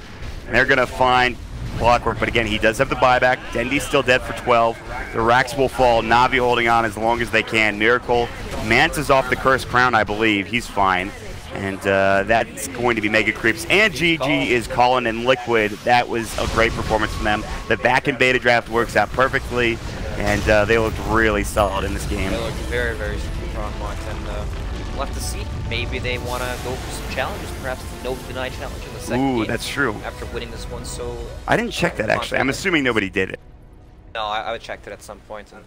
and they're going to find clockwork, but again, he does have the buyback. Dendy's still dead for 12. The racks will fall. Navi holding on as long as they can. Miracle. Manta's off the Cursed Crown, I believe. He's fine. And that's going to be Mega Creeps. And GG is calling in Liquid. That was a great performance from them. The back and beta draft works out perfectly, and they looked really solid in this game. They looked very, very strong, and we'll have to see. Maybe they want to go for some challenges, perhaps no deny challenge in the second game. Ooh, that's true. After winning this one so... I didn't check that, actually. I'm assuming nobody did it. No, I would check it at some point. And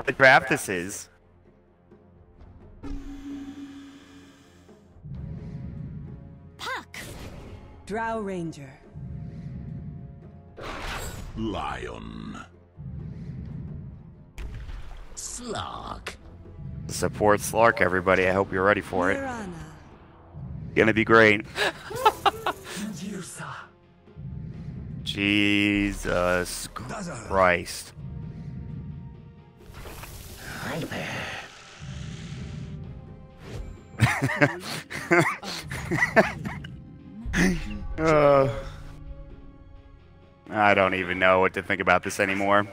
the draft this is. Puck. Drow Ranger. Lion. Slark. Support Slark, everybody. I hope you're ready for it. Mirana. Gonna be great. Jesus Christ. I don't even know what to think about this anymore.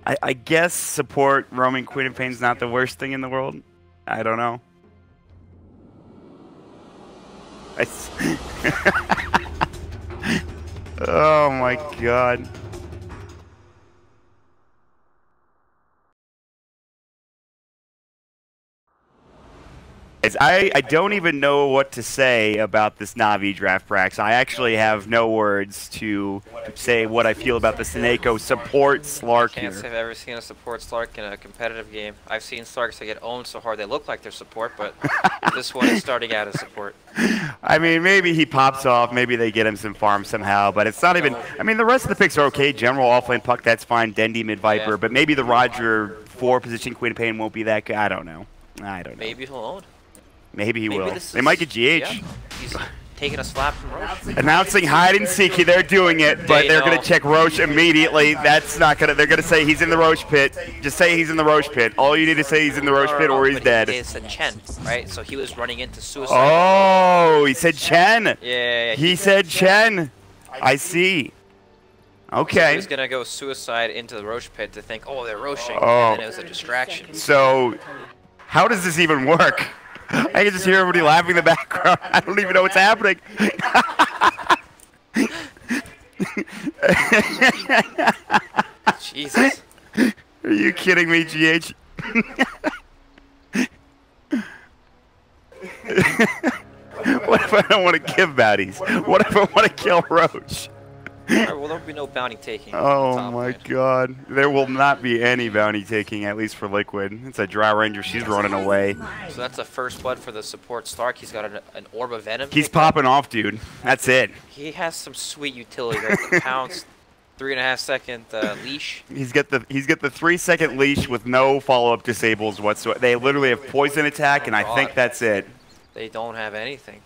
I guess support roaming Queen of Pain's not the worst thing in the world. I don't know. Oh my god. I don't even know what to say about this Na'Vi draft Prax. I actually have no words to say what I feel about the Seneko support Slark here. Can't say I've ever seen a support Slark in a competitive game. I've seen Slarks that get owned so hard they look like they're support, but this one is starting out as support. I mean, maybe he pops off, maybe they get him some farm somehow, but it's not even... I mean, the rest of the picks are okay. General, offlane Puck, that's fine. Dendy, mid-Viper, Yeah. but maybe the Roger 4-position Queen of Pain won't be that good. I don't know. I don't know. Maybe he'll own. Maybe he will. This They is- might get GH. Yeah, he's taking a slap from Roche. Announcing hide and seek. They're doing it, but they're going to check Roche immediately. That's not going to... They're going to say he's in the Roche pit. Just say he's in the Roche pit. All you need to say he's in the Roche pit or he's But dead. He said Chen, right? So he was running into suicide. Oh, he said Chen. Yeah. He said Chen. I see. He Okay. was gonna go suicide into the Roche pit to think, oh, they're roaching, Oh. and then it was a distraction. So, how does this even work? I can just hear everybody laughing in the background. I don't even know what's happening. Jesus. Are you kidding me, GH? What if I don't want to give bounties? What if I want to kill Roach? Alright, well, there'll be no bounty taking. Oh top my lane. god. There will not be any bounty taking, at least for Liquid. It's a Drow Ranger. She's running away. So that's a first blood for the support Stark. He's got an Orb of Venom. He's popping off, dude. That's it. He has some sweet utility, right? The pounce, 3.5 second leash. He's got the 3-second leash with no follow-up disables whatsoever. They literally have poison attack, and I think that's it. They don't have anything.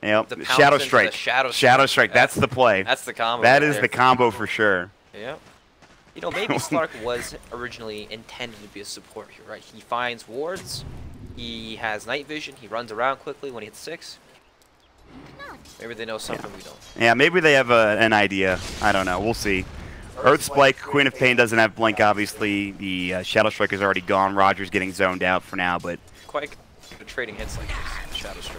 Yep. The pounce Shadow into Strike. the Shadow Shadow Strike. Strike. That's the play. That's the combo. That right is there. the combo for sure. Yeah. You know, maybe Slark was originally intended to be a support here, right? He finds wards, he has night vision, he runs around quickly when he hits 6. Maybe they know something we don't. Yeah, maybe they have an idea. I don't know. We'll see. Earth Spike, Queen of Pain doesn't have Blink, obviously. The Shadow Strike is already gone. Roger's getting zoned out for now, but... Quite good at trading hits like this, Shadow Strike.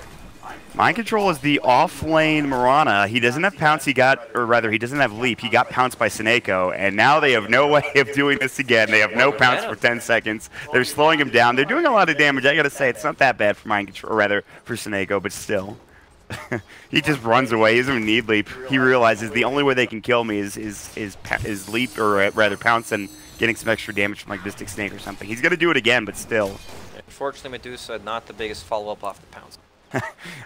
Mind Control is the off-lane Mirana. He doesn't have Pounce, he doesn't have Leap. He got pounced by Seneko, and now they have no way of doing this again. They have no Pounce for 10 seconds. They're slowing him down. They're doing a lot of damage. I gotta say, it's not that bad for Mind Control, or rather, for Seneko, but still. He just runs away. He doesn't even need Leap. He realizes the only way they can kill me is Leap, or rather Pounce, and getting some extra damage from like Mystic Snake or something. He's gonna do it again, but still. Unfortunately, Medusa, not the biggest follow-up off the pounce.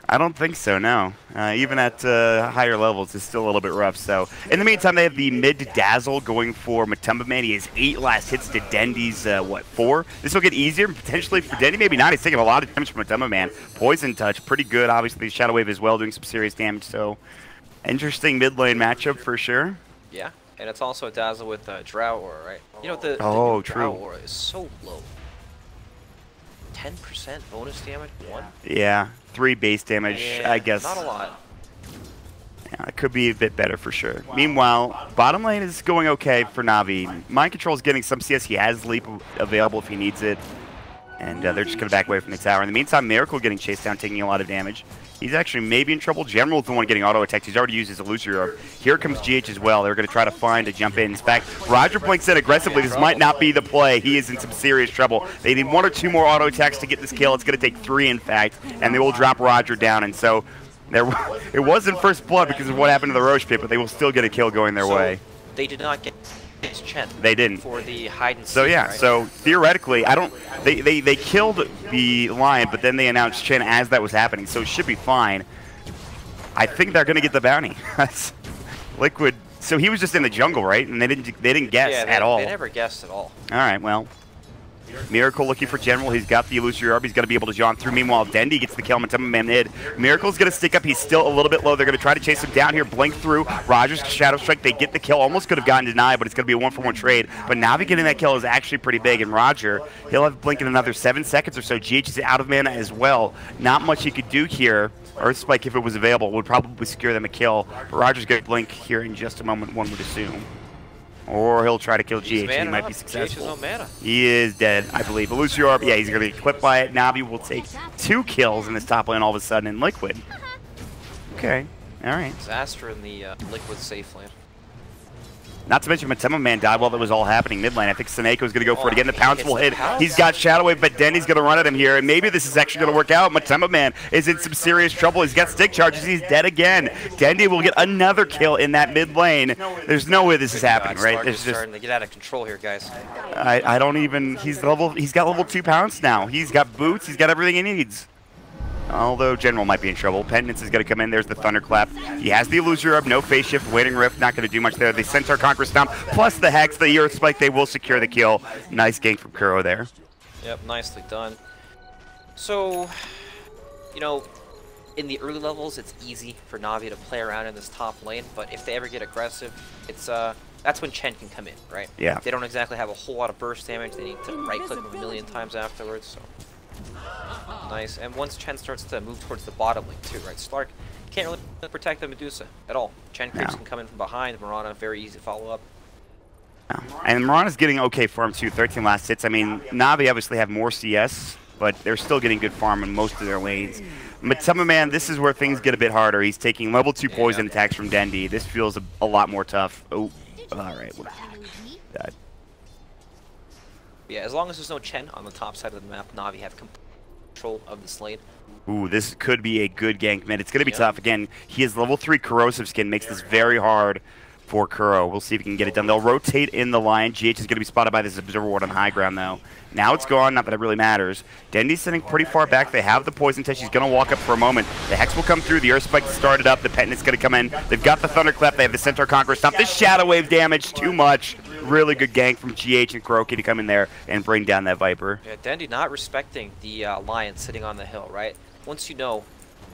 I don't think so, no. Even at higher levels, it's still a little bit rough. So, in the meantime, they have the mid-dazzle going for Matumba Man. He has 8 last hits to Dendy's, 4? This will get easier, potentially for Dendy. Maybe not. He's taking a lot of damage from Matumba Man. Poison Touch, pretty good. Obviously, Shadow Wave as well, doing some serious damage. So, interesting mid-lane matchup for sure. Yeah, and it's also a dazzle with Drow Aura, right? You know, the Oh, new true. Drow Aura is so low. 10% bonus damage? 1? Yeah, 3 base damage, Yeah, I guess. Not a lot. Yeah, it could be a bit better for sure. Meanwhile, bottom lane is going okay for Na'Vi. Mind Control is getting some CS. He has Leap available if he needs it. And they're just going to back away from the tower. In the meantime, Miracle getting chased down, taking a lot of damage. He's actually maybe in trouble. General is the one getting auto-attacked. He's already used his illusory orb. Here comes GH as well. They're going to try to find a jump in. In fact, Roger blinks in aggressively. This might not be the play. He is in some serious trouble. They need 1 or 2 more auto-attacks to get this kill. It's going to take 3, in fact, and they will drop Roger down. And so it wasn't first blood because of what happened to the Roche pit, but they will still get a kill going their way. They did not get Chen. They didn't. For the hide and seek. So yeah, right? so theoretically, I don't. They killed the lion, but then they announced Chen as that was happening, so it should be fine. I think they're gonna get the bounty. Liquid. So he was just in the jungle, right? And they didn't guess at all. They never guessed at all. All right, well. Miracle looking for General. He's got the illusory orb. He's going to be able to jaunt through. Meanwhile, Dendy gets the kill. Matema Man mid. Miracle's going to stick up. He's still a little bit low. They're going to try to chase him down here. Blink through. Rogers Shadow Strike. They get the kill. Almost could have gotten denied, but it's going to be a 1-for-1 trade. But Navi getting that kill is actually pretty big. And Roger, he'll have Blink in another 7 seconds or so. GH is out of mana as well. Not much he could do here. Earth Spike, if it was available, would probably secure them a kill. But Roger's going to Blink here in just a moment, one would assume. Or he'll try to kill GH, and he might be successful. GH is no mana. He is dead, I believe. Illusory Orb, yeah, he's going to get clipped by it. Navi will take 2 kills in this top lane all of a sudden in Liquid. Okay, all right. Disaster in the Liquid safe lane. Not to mention, Matema Man died while that was all happening mid lane. I think Seneco's going to go for it again. The pounce will hit. He's got Shadow Wave, but Denny's going to run at him here, and maybe this is actually going to work out. Matema Man is in some serious trouble. He's got stick charges. He's dead again. Dendy will get another kill in that mid lane. There's no way this is happening, right? There's just starting to get out of control here, guys. I don't even. He's got level 2 pounce now. He's got boots. He's got everything he needs. Although General might be in trouble. Penitence is going to come in. There's the Thunderclap. He has the Illusory Orb, no Phase Shift, Waiting Rift, not going to do much there. The Centaur Conquer Stomp, plus the Hex, the Earth Spike, they will secure the kill. Nice gank from Kuro there. Yep, nicely done. So, you know, in the early levels, it's easy for Navi to play around in this top lane, but if they ever get aggressive, it's that's when Chen can come in, right? Yeah. They don't exactly have a whole lot of burst damage. They need to right-click them a million times afterwards, so... Nice, and once Chen starts to move towards the bottom lane too, right? Slark can't really protect the Medusa at all. Chen creeps can come in from behind. Mirana, very easy follow-up. And Mirana's getting okay farm too, 13 last hits. I mean, Navi obviously have more CS, but they're still getting good farm in most of their lanes. Matema Man, this is where things get a bit harder. He's taking level 2 poison attacks from Dendy. This feels a lot more tough. Oh, alright. Yeah, as long as there's no Chen on the top side of the map, Navi have control of this lane. Ooh, this could be a good gank mid. It's going to be tough. Again, he has level 3 corrosive skin, makes this very hard for Kuro. We'll see if he can get it done. They'll rotate in the line. GH is going to be spotted by this Observer Ward on high ground, though. Now it's gone, not that it really matters. Dendy's sitting pretty far back. They have the poison test. She's going to walk up for a moment. The Hex will come through. The Earth Spike started up. The Penitent's going to come in. They've got the Thunderclap. They have the Centaur Conqueror Stomp. This Shadow Wave damage, too much. Really good gank from GH and Kuroki to come in there and bring down that Viper. Yeah, Dendy not respecting the Lion sitting on the hill, right? Once you know,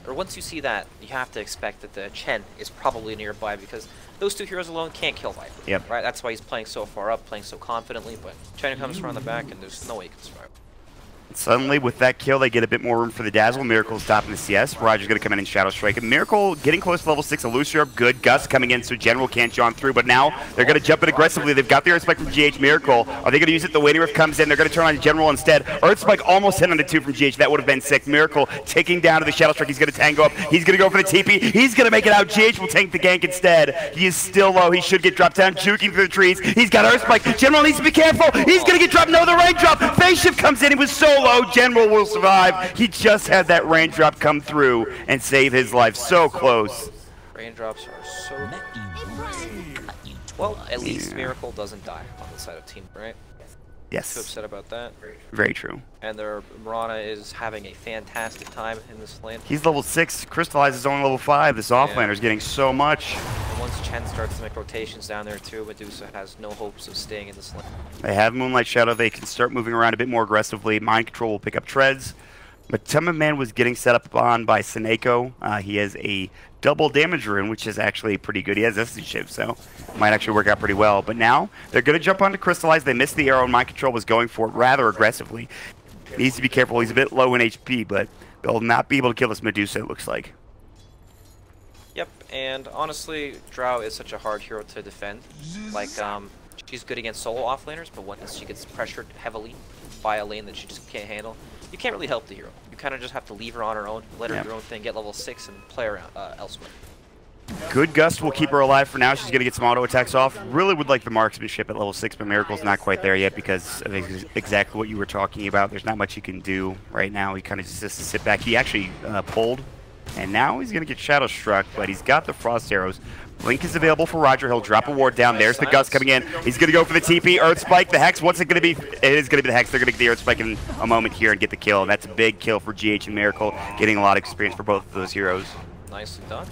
or once you see that, you have to expect that the Chen is probably nearby because those 2 heroes alone can't kill Viper. Yep. Right? That's why he's playing so far up, playing so confidently, but Chen comes around the back and there's no way he can survive. Suddenly, with that kill, they get a bit more room for the Dazzle. Miracle's topping the CS. Roger's going to come in and Shadow Strike. Miracle getting close to level 6. Illusory Orb, good. Gust coming in, so General can't jaunt through. But now they're going to jump in aggressively. They've got the Earth Spike from GH. Miracle. Are they going to use it? The Waiting Rift comes in. They're going to turn on General instead. Earth Spike almost hit on the 2 from GH. That would have been sick. Miracle taking down to the Shadow Strike. He's going to tango up. He's going to go for the TP. He's going to make it out. GH will tank the gank instead. He is still low. He should get dropped down, juking through the trees. He's got Earth Spike. General needs to be careful. He's going to get dropped. No, the raindrop. Phase Shift comes in. He was so low. General will survive. He just had that raindrop come through and save his life. So close. Raindrops are so... Well, at least Miracle doesn't die on the side of team, right? Yes. Too upset about that. Very true. And their Mirana is having a fantastic time in this lane. He's level 6. Crystallize is only level 5. This offlaner is getting so much. And once Chen starts to make rotations down there too, Medusa has no hopes of staying in this lane. They have Moonlight Shadow. They can start moving around a bit more aggressively. Mind Control will pick up treads. Matema Man was getting set up on by Seneko. He has a double damage rune, which is actually pretty good. He has Essence Shiv, so might actually work out pretty well. But now they're going to jump onto Crystallize. They missed the arrow, and Mind Control was going for it rather aggressively. He needs to be careful. He's a bit low in HP, but they'll not be able to kill this Medusa, it looks like. Yep, and honestly, Drow is such a hard hero to defend. Like, she's good against solo offlaners, but once she gets pressured heavily by a lane that she just can't handle, you can't really help the hero. You kind of just have to leave her on her own, let her do her own thing, get level 6, and play around elsewhere. Good Gust will keep her alive for now. She's going to get some auto attacks off. Really would like the marksmanship at level 6, but Miracle's not quite there yet because of exactly what you were talking about. There's not much he can do right now. He kind of just has to sit back. He actually pulled, and now he's going to get Shadow Struck, but he's got the Frost Arrows. Blink is available for Roger. He'll drop a ward down. There's the Gust coming in. He's going to go for the TP. Earth Spike, the Hex. What's it going to be? It is going to be the Hex. They're going to get the Earth Spike in a moment here and get the kill. And that's a big kill for GH and Miracle, getting a lot of experience for both of those heroes. Nicely done.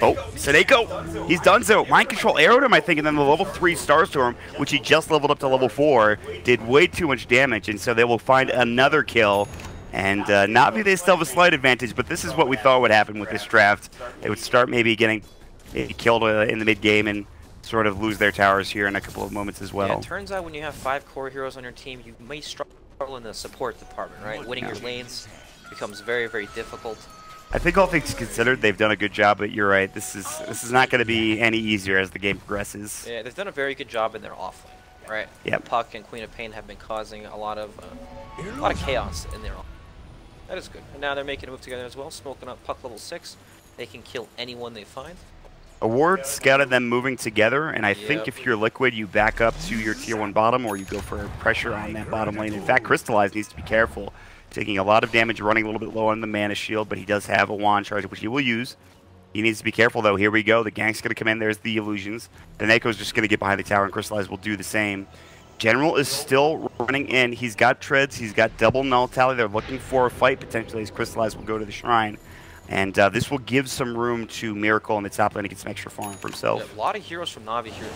Oh, Sadeko, he's done so. Mind Control arrowed him, I think, and then the level 3 Starstorm, which he just leveled up to level 4, did way too much damage, and so they will find another kill. And Na'Vi, they still have a slight advantage, but this is what we thought would happen with this draft. They would start maybe getting killed in the mid-game and sort of lose their towers here in a couple of moments as well. Yeah, it turns out when you have 5 core heroes on your team, you may struggle in the support department, right? Winning your lanes becomes very, very difficult. I think all things considered, they've done a good job, but you're right. This is not going to be any easier as the game progresses. Yeah, they've done a very good job in their offlane, right? Yep. Puck and Queen of Pain have been causing a lot of chaos in their offlane. That is good. And now they're making a move together as well, smoking up Puck level 6. They can kill anyone they find. A ward scouted them moving together, and I think if you're Liquid, you back up to your tier 1 bottom, or you go for pressure on that bottom lane. In fact, Crystallize needs to be careful. Taking a lot of damage, running a little bit low on the mana shield, but he does have a wand charge, which he will use. He needs to be careful, though. Here we go. The gank's going to come in. There's the illusions. The Neko's just going to get behind the tower, and Crystallize will do the same. General is still running in. He's got treads. He's got double null tally. They're looking for a fight, potentially, as Crystallize will go to the shrine. And this will give some room to Miracle in the top lane to get some extra farm for himself. Yeah, a lot of heroes from Na'Vi here.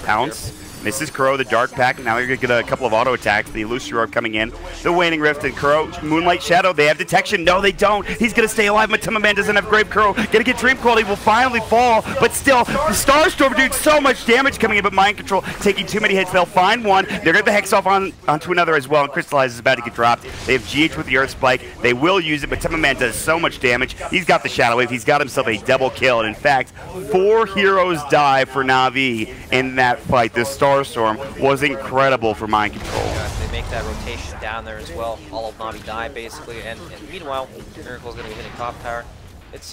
Pounce, misses Crow, the Dark Pack. Now you're going to get a couple of auto attacks. The Illusory Orb coming in. The Waning Rift and Crow. Moonlight Shadow, they have detection. No, they don't. He's going to stay alive. Matuma Man doesn't have Grave Crow. Going to get Dream Quality. Will finally fall. But still, the Starstorm doing so much damage coming in. But Mind Control taking too many hits. They'll find one. They're going to get the Hex off onto another as well. And Crystallize is about to get dropped. They have GH with the Earth Spike. They will use it. But Matuma Man does so much damage. He's got the Shadow Wave. He's got himself a double kill. And in fact, 4 heroes die for Na'Vi in that fight. This Starstorm was incredible for Mind Control. They make that rotation down there as well. All of Na'Vi die basically, and meanwhile, Miracle's going to be hitting top tower. It's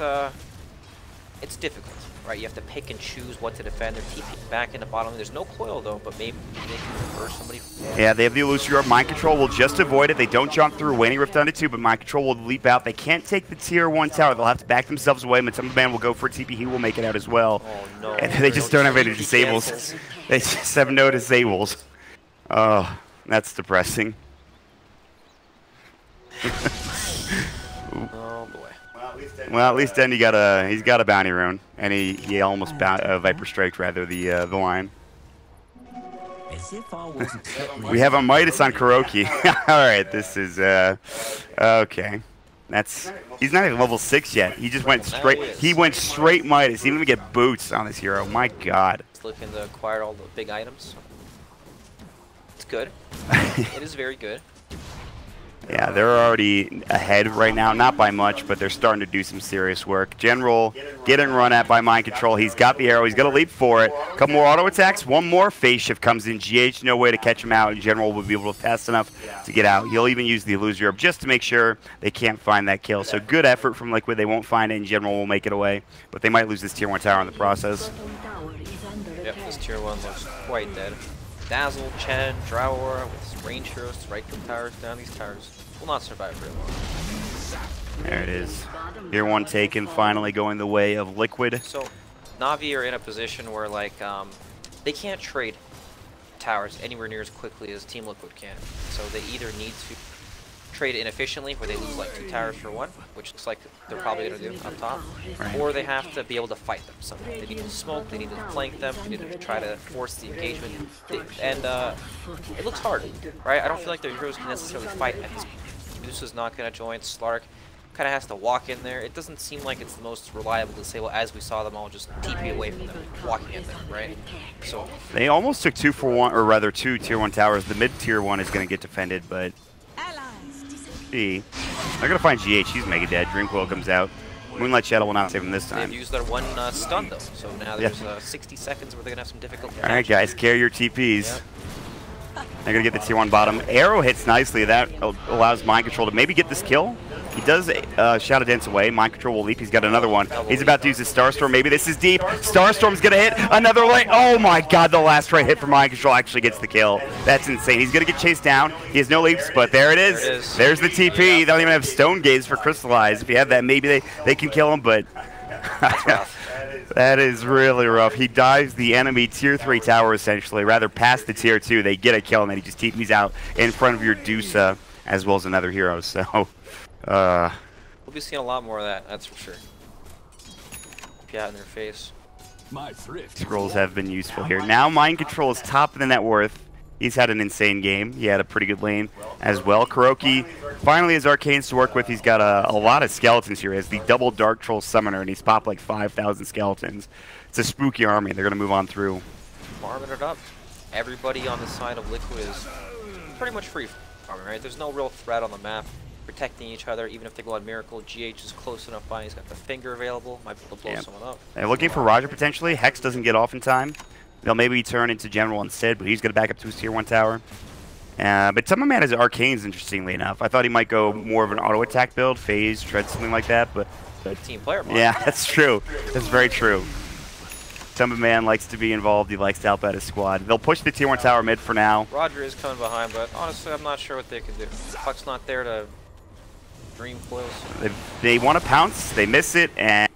difficult, right? You have to pick and choose what to defend. They're TPing back in the bottom. There's no coil though, but maybe they can reverse somebody. Yeah, they have the Illusory Orb. Mind Control will just avoid it. They don't jump through. Waning Rift onto 2, but Mind Control will leap out. They can't take the tier 1 tower. They'll have to back themselves away. Matuma Man will go for a TP. He will make it out as well. Oh no! And they just don't have any disables. They just have no disables. Oh, that's depressing. Oh boy. Well, at least then he's got a bounty rune, and he almost Viper Striked rather the line. As if I wasn't We have a Midas on Kuroki. All right, this is okay. He's not even level 6 yet. He just went straight. He went straight Midas. He didn't even get boots on this hero. My God. He's looking to acquire all the big items. It's good. It is very good. Yeah, they're already ahead right now, not by much, but they're starting to do some serious work. General getting run at by Mind Control. He's got the arrow. He's going to leap for it. A couple more auto attacks. One more phase shift comes in. GH, no way to catch him out. And General will be able to fast enough to get out. He'll even use the Illusory Orb just to make sure they can't find that kill. So good effort from Liquid. They won't find it, and General will make it away. But they might lose this tier 1 tower in the process. Yep, this tier 1 looks quite dead. Dazzle, Chen, Drower with his range heroes to right click towers down. These towers will not survive very long. There it is. Tier 1 taken, finally going the way of Liquid. So Na'Vi are in a position where like they can't trade towers anywhere near as quickly as Team Liquid can. So they either need to trade inefficiently, where they lose like 2 towers for 1, which looks like they're probably going to do up top, or they have to be able to fight them somehow. They need to smoke, they need to flank them, they need to try to force the engagement, and it looks hard, right? I don't feel like their heroes can necessarily fight at this point. Medusa's not going to join, Slark kind of has to walk in there. It doesn't seem like it's the most reliable to say, well, as we saw them all just TP away from them, walking in there, right? So they almost took 2 for 1, or rather 2 tier 1 towers. The mid tier 1 is going to get defended, but they're going to find GH. He's mega dead. Dream Coil comes out. Moonlight Shadow will not save him this time. They've used their 1 stun, though, so now there's 60 seconds where they're going to have some difficulty. All right, guys, carry your TPs. Yep. They're going to get the tier 1 bottom. Arrow hits nicely. That allows Mind Control to maybe get this kill. He does Shadow Dance away. Mind Control will leap. He's got another one. He's about to use his Starstorm. Maybe this is deep. Starstorm's going to hit another lane. Oh my God, the last right hit for Mind Control actually gets the kill. That's insane. He's going to get chased down. He has no leaps, but there it is. There's the TP. They don't even have Stone Gaze for Crystallize. If you have that, maybe they can kill him, but That is really rough. He dives the enemy tier 3 tower, essentially, rather past the tier 2. They get a kill, and then he just TPs out in front of your Dusa, as well as another hero. So, we'll be seeing a lot more of that, that's for sure. Yeah, in their face. Scrolls have been useful here. Now Mind Control is top of the net worth. He's had an insane game. He had a pretty good lane as well. Kuroki finally has Arcanes to work with. He's got a lot of skeletons here. He has the double Dark Troll Summoner, and he's popped like 5,000 skeletons. It's a spooky army. They're going to move on through. Farming it up. Everybody on the side of Liquid is pretty much free farming, right? There's no real threat on the map. Protecting each other, even if they go on Miracle. GH is close enough by. He's got the finger available. Might be able to blow someone up. They're looking for Roger potentially. Hex doesn't get off in time. They'll maybe turn into General instead, but he's going to back up to his tier 1 tower. But some of man has Arcanes, interestingly enough. I thought he might go more of an auto attack build, phase, tread, something like that. But team player mod. Yeah, that's true. That's very true. Tumba Man likes to be involved. He likes to help out his squad. They'll push the tier 1 tower mid for now. Roger is coming behind, but honestly, I'm not sure what they can do. Puck's not there to dream foils. They want to pounce. They miss it, and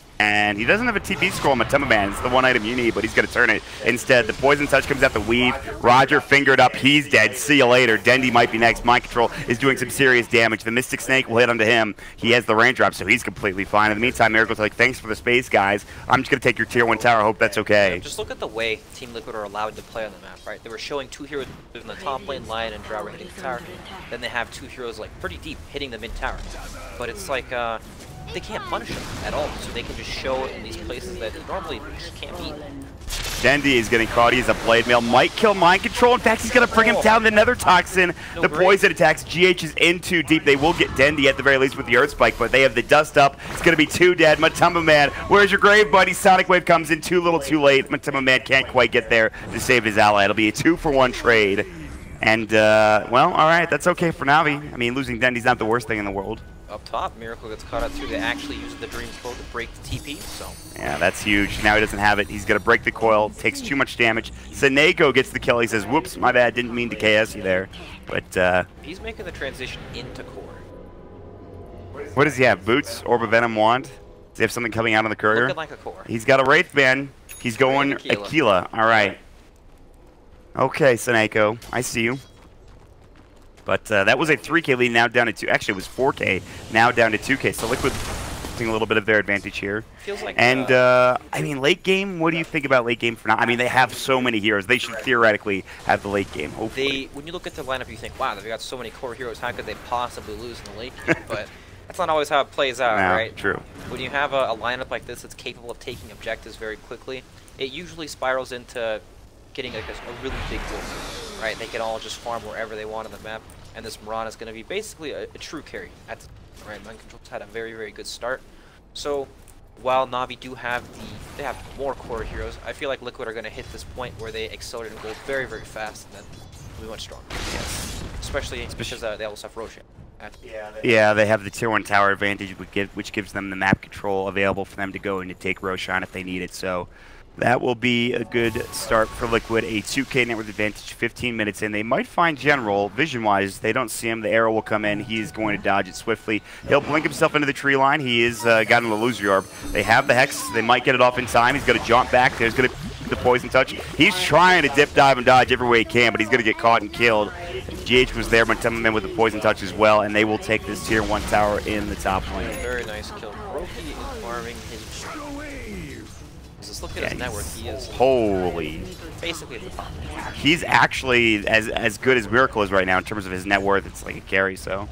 he doesn't have a TP scroll on Matumba Man. It's the one item you need, but he's going to turn it instead. The Poison Touch comes out the weave. Roger fingered up. He's dead. See you later. Dendy might be next. Mind Control is doing some serious damage. The Mystic Snake will hit onto him. He has the raindrop, so he's completely fine. In the meantime, Miracle's like, thanks for the space, guys. I'm just going to take your tier 1 tower. Hope that's okay. Just look at the way Team Liquid are allowed to play on the map, right? They were showing 2 heroes in the top lane, Lion and Drow hitting the tower. Then they have 2 heroes like pretty deep hitting the mid tower. But it's like, they can't punish them at all, so they can just show it in these places that normally just can't beat. Dendy is getting caught. He's a blade mail. Might kill Mind Control. In fact, he's going to bring him down. The Nether Toxin. The poison attacks. GH is in too deep. They will get Dendy at the very least with the Earth Spike, but they have the dust up. It's going to be 2 dead. Matumba Man, where's your grave, buddy? Sonic Wave comes in too little too late. Matumba Man can't quite get there to save his ally. It'll be a 2-for-1 trade. And, well, all right. That's okay for Navi. I mean, losing Dendy's not the worst thing in the world. Up top, Miracle gets caught out too. They actually use the Dream Coil to break the TP, so. Yeah, that's huge. Now he doesn't have it. He's going to break the coil. Takes too much damage. Seneko gets the kill. He says, whoops, my bad. Didn't mean to KS you there. But, he's making the transition into core. What does he have? Boots? Orb of Venom Wand? Does he have something coming out on the courier? Looking like a core. He's got a Wraithband. He's going Aquila. All right. Okay, Seneko. I see you. But that was a 3K lead, now down to 2. Actually, it was 4K, now down to 2K. So Liquid losing a little bit of their advantage here. Feels like, and, I mean, late game, what do you think about late game for now? I mean, they have so many heroes. They should theoretically have the late game, hopefully. When you look at the lineup, you think, wow, they've got so many core heroes. How could they possibly lose in the late game? But that's not always how it plays out, right? True. When you have a lineup like this that's capable of taking objectives very quickly, it usually spirals into getting like a really big goal, right? They can all just farm wherever they want on the map. And this Moran is going to be basically a true carry. Right, Mind Control's had a very, very good start. So, while Na'Vi do have they have more core heroes, I feel like Liquid are going to hit this point where they accelerate and go very, very fast, and then be much stronger. Yes. Especially because they also have Roshan. Yeah, they have the tier 1 tower advantage, which gives them the map control available for them to go in to take Roshan if they need it. So that will be a good start for Liquid. A 2K network advantage, 15 minutes in. They might find General. Vision-wise, they don't see him. The arrow will come in. He is going to dodge it swiftly. He'll blink himself into the tree line. He is got an illusory orb. They have the Hex. They might get it off in time. He's going to jump back. There's going to be the Poison Touch. He's trying to dip, dive, and dodge every way he can, but he's going to get caught and killed. GH was there, but Matumba with the Poison Touch as well, and they will take this tier 1 tower in the top lane. Very nice kill. Roki is farming his... Just look at his network. He is basically at the top. He's actually as good as Miracle is right now in terms of his net worth. It's like a carry, so.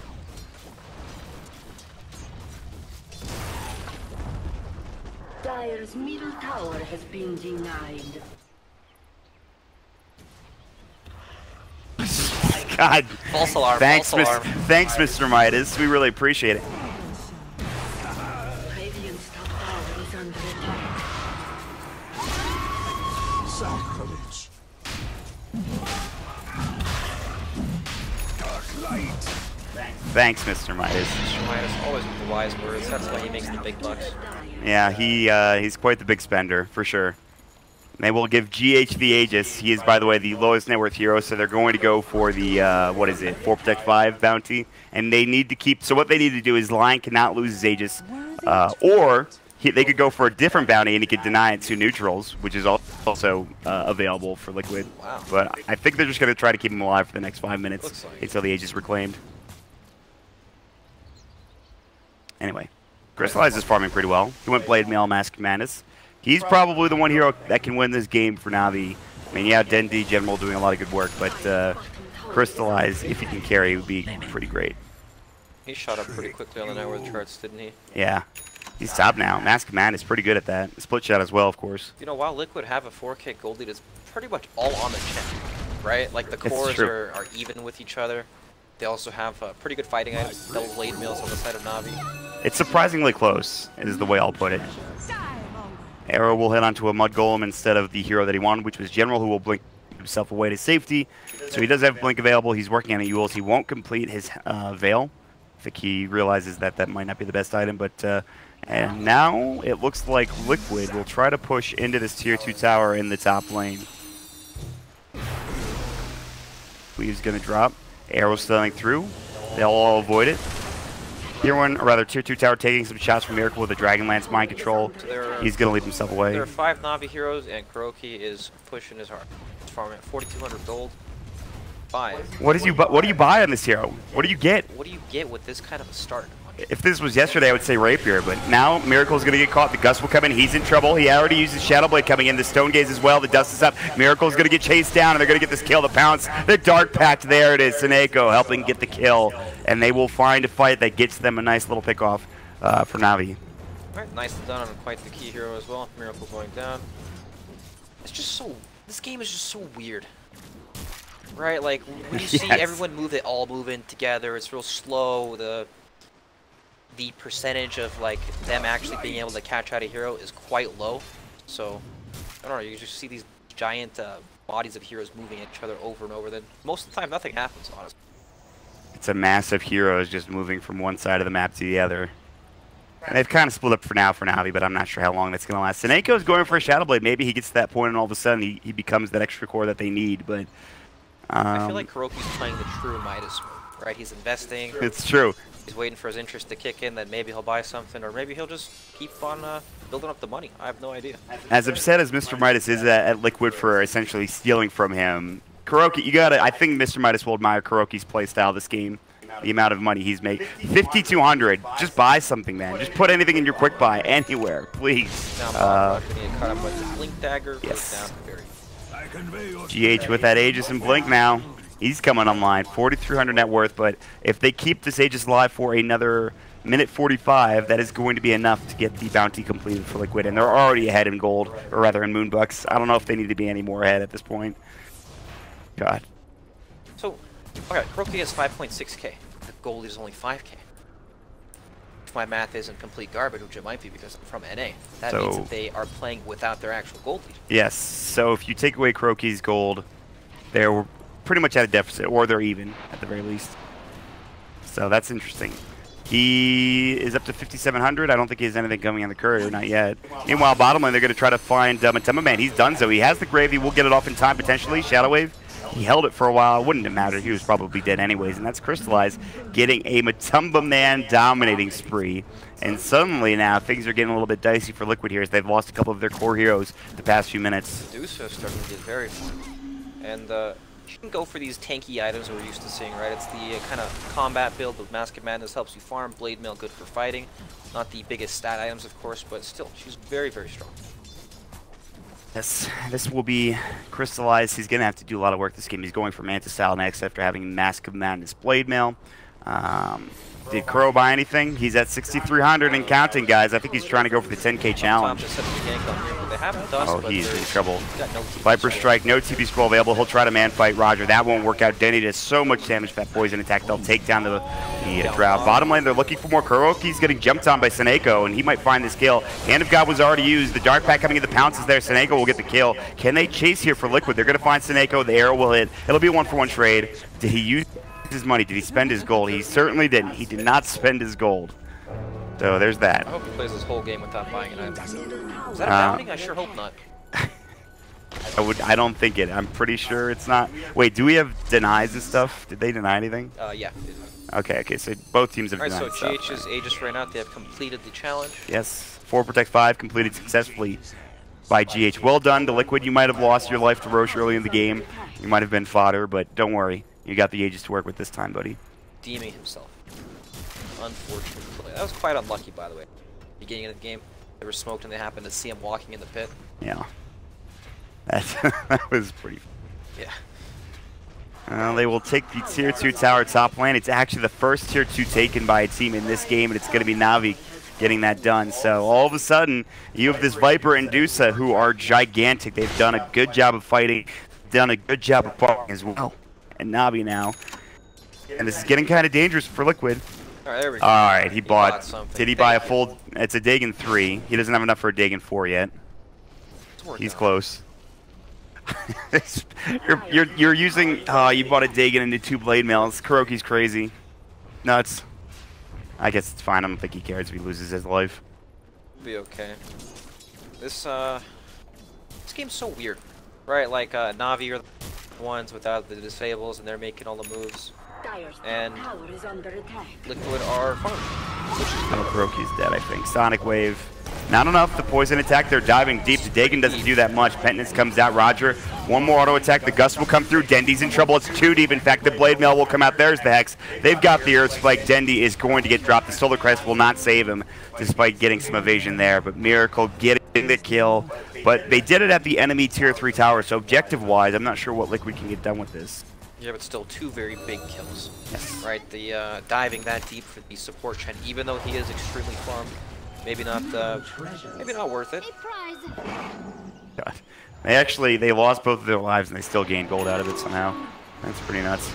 Dire's middle tower has been denied. God. False alarm. Thanks, false alarm. Thanks, Mr. Midas. We really appreciate it. Radiant's top tower is under attack. Sacrilege. Dark light. Thanks, Mr. Midas. Mr. Midas always with the wise words. That's why he makes the big bucks. Yeah, he's quite the big spender, for sure. They will give GH the Aegis. He is, by the way, the lowest net worth hero, so they're going to go for the, what is it, 4 Protect 5 bounty. And they need to keep, so what they need to do is Lion cannot lose his Aegis, or they could go for a different bounty and he could deny it to neutrals, which is also available for Liquid. Wow. But I think they're just going to try to keep him alive for the next 5 minutes Like until the age is reclaimed. Anyway, Crystallize is farming pretty well. He went Blade Mail, Mask of Madness. He's probably the one hero that can win this game for Na'Vi. I mean, yeah, Dendi General doing a lot of good work, but Crystallize, if he can carry, would be pretty great. He shot up pretty quickly on the network charts, didn't he? Yeah. He's top now. Mask of Madness is pretty good at that. Split shot as well, of course. You know, while Liquid have a 4K gold lead, it's pretty much all on the chip, right? Like, the cores are even with each other. They also have pretty good fighting items, double blade mills on the side of Na'Vi. It's surprisingly close, is the way I'll put it. Arrow will hit onto a Mud Golem instead of the hero that he wanted, which was General, who will blink himself away to safety. So he does have Blink available. He's working on a Euls. He won't complete his Veil. I think he realizes that that might not be the best item, but... and now it looks like Liquid will try to push into this tier 2 tower in the top lane. Cleave's going to drop. Arrow stunning through. They'll all avoid it. Tier 1, or rather Tier 2 tower taking some shots from Miracle with a Dragonlance mind control. So he's going to leave himself away. There are 5 Na'Vi heroes, and Kuroki is pushing his heart. He's farming at 4,200 gold. 5. What do you buy on this hero? What do you get? What do you get with this kind of a start? If this was yesterday, I would say Rapier, but now Miracle's going to get caught. The Gust will come in. He's in trouble. He already uses Shadow Blade coming in. The Stone Gaze as well. The dust is up. Miracle's going to get chased down, and they're going to get this kill. The Pounce, the Dark Pact, there it is. Seneko helping get the kill, and they will find a fight that gets them a nice little pick-off for Na'Vi. All right, nicely done on quite the key hero as well. Miracle going down. It's just so... This game is just so weird. Right? Like, when you see everyone move, they all move in together. It's real slow. The percentage of like them actually being able to catch out a hero is quite low. So I don't know, you just see these giant bodies of heroes moving at each other over and over. Then most of the time nothing happens, honestly. It's a mass of heroes just moving from one side of the map to the other. And they've kind of split up for now for Na'Vi, but I'm not sure how long that's going to last. Seneco's going for a Shadow Blade. Maybe he gets to that point and all of a sudden he becomes that extra core that they need. But I feel like Kuroki's playing the true Midas move, right? He's investing. It's true. He's waiting for his interest to kick in, then maybe he'll buy something, or maybe he'll just keep on building up the money. I have no idea. As upset as Mr. Midas is at Liquid for essentially stealing from him, Kuroki, you gotta. I think Mr. Midas will admire Kuroki's playstyle this game. The amount of money he's made. 5,200. Just buy something, man. Just put anything in your quick buy anywhere, please. Now, cut up with Blink Dagger. Yes. Down very. GH with that Aegis and Blink now. He's coming online, 4,300 net worth, but if they keep this Aegis alive for another minute 45, that is going to be enough to get the bounty completed for Liquid, and they're already ahead in gold, or rather in Moonbucks. I don't know if they need to be any more ahead at this point. God. So, okay, Kuroki has 5.6k. The gold is only 5k. If my math isn't complete garbage, which it might be because I'm from NA, that means that they are playing without their actual gold lead. Yes, so if you take away Kuroki's gold, they're pretty much at a deficit, or they're even at the very least. So that's interesting. He is up to 5,700. I don't think he has anything coming on the courier, not yet. Meanwhile, bottom lane, they're going to try to find Matema Man. He's done so. He has the grave. He will get it off in time, potentially. Shadow Wave. He held it for a while. It wouldn't have mattered. He was probably dead anyways. And that's Crystallize getting a Matumba Man dominating spree. And suddenly now, things are getting a little bit dicey for Liquid here as they've lost a couple of their core heroes the past few minutes. Medusa is starting to get very fun. And you can go for these tanky items that we're used to seeing, right? It's the kind of combat build with Mask of Madness helps you farm, Blade Mail good for fighting. Not the biggest stat items, of course, but still, she's very, very strong. Yes, this will be Crystallized. He's going to have to do a lot of work this game. He's going for Manta Style next after having Mask of Madness Blade Mail. Did Kuro buy anything? He's at 6,300 and counting, guys. I think he's trying to go for the 10k challenge. Oh, he's in trouble. Viper Strike, no TP scroll available. He'll try to man fight Roger. That won't work out. Denny does so much damage with that poison attack. They'll take down the Drought. Bottom lane, they're looking for more Kuroki. He's getting jumped on by Seneko, and he might find this kill. Hand of God was already used. The Dark Pack coming in, the Pounce is there. Seneko will get the kill. Can they chase here for Liquid? They're going to find Seneko. The arrow will hit. It'll be a 1-for-1 trade. Did he use his money? Did he spend his gold? He certainly didn't. He did not spend his gold. So there's that. I hope he plays this whole game without buying an item. Is that a bounty? I sure hope not. I don't think it. I'm pretty sure it's not. Wait, do we have denies and stuff? Did they deny anything? Yeah. Okay, so both teams have denied stuff. Alright, so GH's Aegis right now, they have completed the challenge. Yes, 4 Protect 5 completed successfully by GH. Well done to Liquid. You might have lost your life to Roche early in the game. You might have been fodder, but don't worry. You got the Aegis to work with this time, buddy. Deeming himself. Unfortunate play. That was quite unlucky, by the way. Beginning of the game, they were smoked and they happened to see him walking in the pit. Yeah. That was pretty... Yeah. They will take the Tier 2 tower top lane. It's actually the first Tier 2 taken by a team in this game, and it's going to be Na'Vi getting that done. So all of a sudden, you have this Viper and Dusa who are gigantic. They've done a good job of fighting, done a good job of fighting as well. And Na'Vi now. And this is getting kind of dangerous for Liquid. Alright, there we go. Alright, he bought something. did he buy a full... It's a Dagon 3. He doesn't have enough for a Dagon 4 yet. He's close. you're using... you bought a Dagon into 2 blade mails. Kuroki's crazy. Nuts. I guess it's fine. I don't think he cares if he loses his life. Be okay. This game's so weird. Right, like Na'Vi are the ones without the disables and they're making all the moves. And Liquid are farming. Oh, Kuroki's dead, I think. Sonic Wave. Not enough. The poison attack. They're diving deep. The Dagon doesn't do that much. Penitence comes out. Roger. One more auto attack. The Gust will come through. Dendy's in trouble. It's too deep. In fact, the Blade Mail will come out. There's the Hex. They've got the Earth Spike. Dendy is going to get dropped. The Solar Crest will not save him, despite getting some evasion there. But Miracle getting the kill. But they did it at the enemy Tier 3 tower. So objective-wise, I'm not sure what Liquid can get done with this. Yeah, but still 2 very big kills. Yes. Right, the diving that deep for the support Chen, even though he is extremely farmed, maybe not worth it. God. They lost both of their lives and they still gained gold out of it somehow. That's pretty nuts.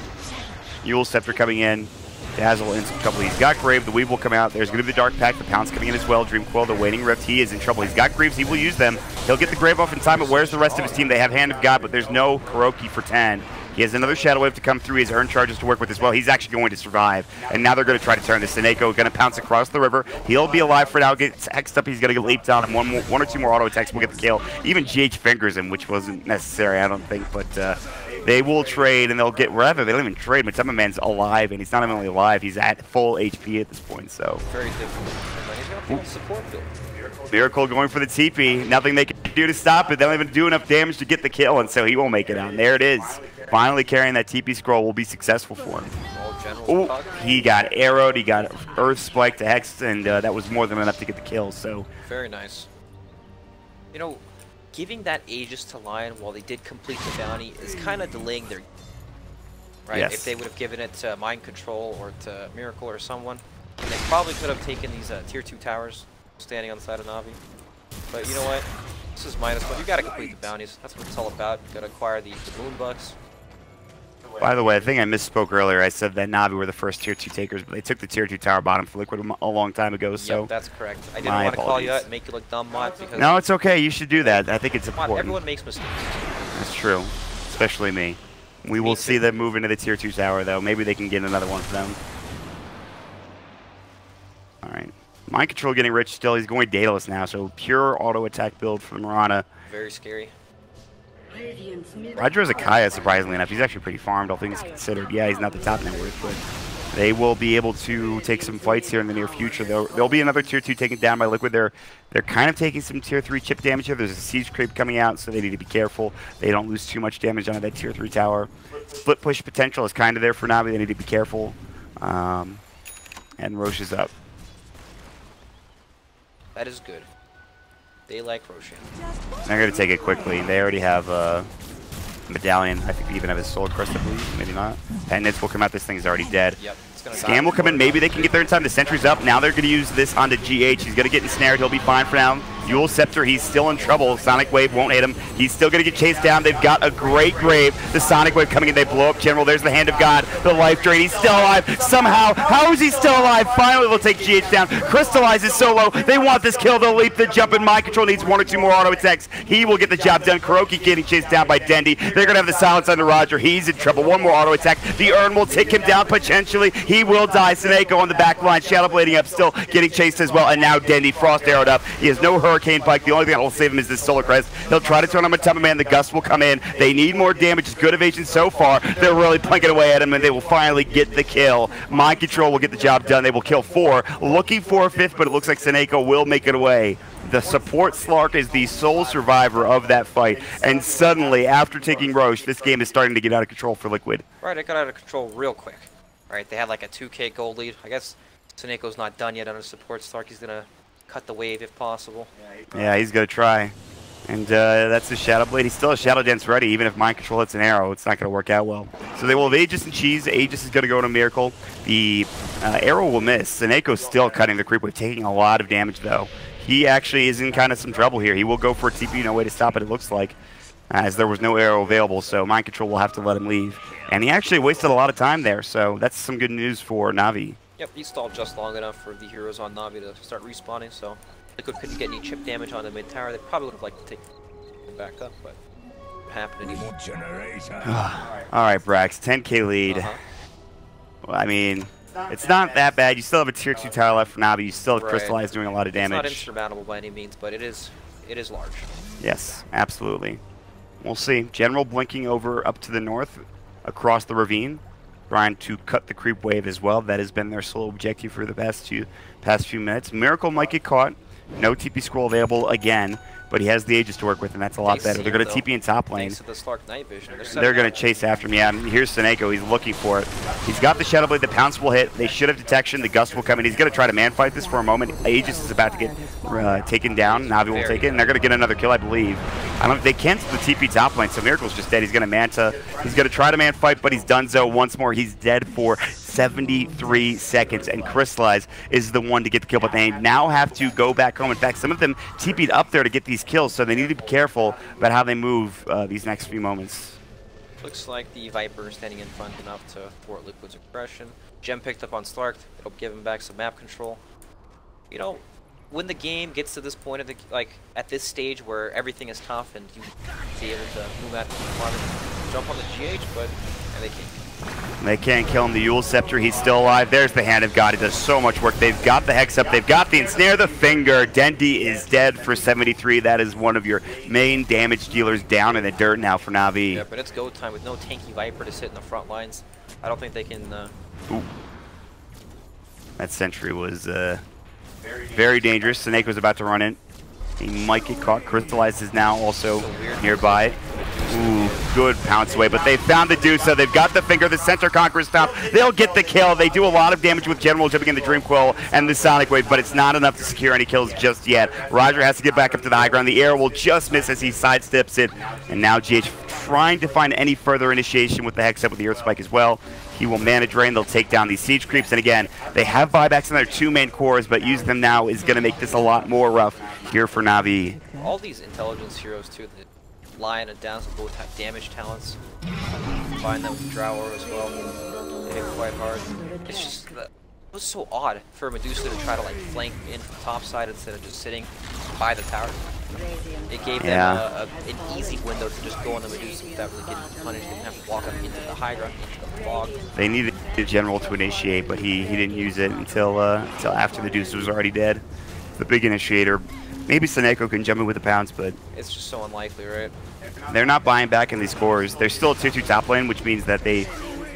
Yule Scepter coming in. Dazzle in some trouble. He's got Grave. The Weave will come out. There's going to be the Dark Pact. The Pound's coming in as well. Dream Coil, the Waning Rift. He is in trouble. He's got Greaves. He will use them. He'll get the Grave off in time, but where's the rest of his team? They have Hand of God, but there's no Kuroki for 10. He has another Shadow Wave to come through. He has Earn Charges to work with as well. He's actually going to survive. And now they're going to try to turn this. Seneko going to pounce across the river. He'll be alive for now. Gets hexed up. He's going to get leaped down. And one or two more auto attacks will get the kill. Even GH fingers him, which wasn't necessary, I don't think. But they will trade, and they'll get wherever. They don't even trade. But Man's alive, and he's not even only alive. He's at full HP at this point. So very difficult. He's got a full support build. Miracle going for the TP. Nothing they can do to stop it. They don't even do enough damage to get the kill, and so he won't make it out. And there it is. Finally carrying that TP scroll will be successful for him. Oh, he got arrowed. He got Earth Spike to Hex, and that was more than enough to get the kill. So very nice. You know, giving that Aegis to Lion while they did complete the bounty is kind of delaying their... Right? Yes. If they would have given it to Mind Control or to Miracle or someone, they probably could have taken these Tier 2 towers standing on the side of Na'Vi. But you know what? This is Midas, but you got to complete the bounties. That's what it's all about. You got to acquire the Moon Bucks. By the way, I think I misspoke earlier. I said that Na'Vi were the first Tier 2 takers, but they took the Tier 2 tower bottom for Liquid a long time ago, so... Yep, that's correct. I didn't want to call you out and make you look dumb, Mod, because... No, it's okay. You should do that. I think it's important. Everyone makes mistakes. That's true. Especially me. We will see them move into the Tier 2 tower, though. Maybe they can get another one for them. Alright. Mind Control getting rich still. He's going Daedalus now, so pure auto attack build for Mirana. Very scary. Roger Zakaya, surprisingly enough, he's actually pretty farmed, all things considered. Yeah, he's not the top net worth, but they will be able to take some fights here in the near future. There'll be another Tier 2 taken down by Liquid. They're kind of taking some Tier 3 chip damage here. There's a Siege Creep coming out, so they need to be careful. They don't lose too much damage onto that Tier 3 tower. Split push potential is kind of there for Na'Vi. They need to be careful. And Roche is up. That is good. They like Roshan. They're going to take it quickly. They already have a Medallion. I think they even have his Soul Crest, I believe. Maybe not. Penitence will come out. This thing's already dead. Yep. Scam will come in. Maybe they can get there in time. The sentry's up. Now they're going to use this onto GH. He's going to get ensnared. He'll be fine for now. Yule Scepter, he's still in trouble. Sonic Wave won't hit him. He's still going to get chased down. They've got a great Grave. The Sonic Wave coming in. They blow up General. There's the Hand of God. The Life Drain. He's still alive. Somehow. How is he still alive? Finally, they'll take GH down. Crystallize is solo. They want this kill. They'll leap the jump, and Mind Control needs one or two more auto attacks. He will get the job done. Kuroki getting chased down by Dendy. They're going to have the silence under Roger. He's in trouble. One more auto attack. The Urn will take him down potentially. He will die. Seneko on the back line. Shadow blading up. Still getting chased as well. And now Dendy frost arrowed up. He has no hurry. Arcane Pike. The only thing that will save him is this Solar Crest. He'll try to turn on Matema Man. The Gust will come in. They need more damage. It's good evasion so far. They're really plunking away at him, and they will finally get the kill. Mind Control will get the job done. They will kill 4. Looking for a 5th, but it looks like Seneko will make it away. The support Slark is the sole survivor of that fight. And suddenly, after taking Roche, this game is starting to get out of control for Liquid. Right, it got out of control real quick. Right, they had like a 2K gold lead. I guess Seneco's not done yet under support Slark. He's going to cut the wave if possible. Yeah, he's going to try. And that's his Shadow Blade. He still has Shadow Dance ready. Even if Mind Control hits an arrow, it's not going to work out well. So they will have Aegis and Cheese. Aegis is going to go to Miracle. The arrow will miss. Seneco's still cutting the creep wave, taking a lot of damage, though. He actually is in kind of some trouble here. He will go for a TP, no way to stop it, it looks like, as there was no arrow available, so Mind Control will have to let him leave. And he actually wasted a lot of time there, so that's some good news for Na'Vi. Yep, he stalled just long enough for the heroes on Na'Vi to start respawning, so Liquid couldn't get any chip damage on the mid tower. They probably would have liked to take it back up, but it didn't happen anymore. Alright, Brax, 10k lead. Well, I mean, it's not that bad. You still have a tier 2 tower left for Na'Vi. You still have Crystallize doing a lot of damage. It's not insurmountable by any means, but it is large. Yes, absolutely. We'll see. General blinking over up to the north, across the ravine, trying to cut the creep wave as well. That has been their sole objective for the past few minutes. Miracle might get caught. No TP scroll available again, but he has the Aegis to work with, and that's a lot better. They're going to TP in top lane. Thanks to the Slark night vision. They're going to chase after me. Yeah, here's Seneko. He's looking for it. He's got the Shadow Blade. The Pounce will hit. They should have detection. The Gust will come in. He's going to try to man-fight this for a moment. Aegis is about to get taken down. Na'Vi will take it, and they're going to get another kill, I believe. They cancel the TP top lane, so Miracle's just dead. He's going to Manta. He's going to try to man-fight, but he's done so once more. He's dead for 73 seconds, and Crystallize is the one to get the kill, but they now have to go back home. In fact, some of them TP'd up there to get these kills, so they need to be careful about how they move these next few moments. Looks like the Viper is standing in front enough to thwart Liquid's aggression. Gem picked up on Slark. It'll give him back some map control. You know, when the game gets to this point of the, at this stage where everything is tough and you be able to move at the farm, jump on the GH, but they can't. They can't kill him. The Yule Scepter, he's still alive. There's the Hand of God. He does so much work. They've got the Hex up. They've got the Ensnare the Finger. Dendi is dead for 73. That is one of your main damage dealers down in the dirt now for Na'Vi. Yeah, but it's go time with no tanky Viper to sit in the front lines. I don't think they can... Ooh. That sentry was very dangerous. Seneco's about to run in. He might get caught. Crystallize is now also nearby. Ooh, good pounce away, but they found the Dusa. They've got the finger, the center conqueror stop. They'll get the kill. They do a lot of damage with General jumping in the Dream Quill and the Sonic Wave, but it's not enough to secure any kills just yet. Roger has to get back up to the high ground. The air will just miss as he sidesteps it, and now GH trying to find any further initiation with the Hex up with the Earth Spike as well. He will manage rain. They'll take down these siege creeps, and again, they have buybacks in their 2 main cores, but using them now is going to make this a lot more rough here for Na'Vi. All these intelligence heroes too, the Lion and Dazzle both have damage talents. Combine them with Drower as well. They hit quite hard. It's just it was so odd for Medusa to try to flank in from top side instead of just sitting by the tower. It gave them an easy window to just go on the Medusa without really getting punished. They didn't have to walk up into the high ground, into the fog. They needed the General to initiate, but he didn't use it until after the Medusa was already dead. The big initiator. Maybe Seneko can jump in with the pounce, but it's just so unlikely, right? They're not buying back in these cores. They're still a tier 2 top lane, which means that they,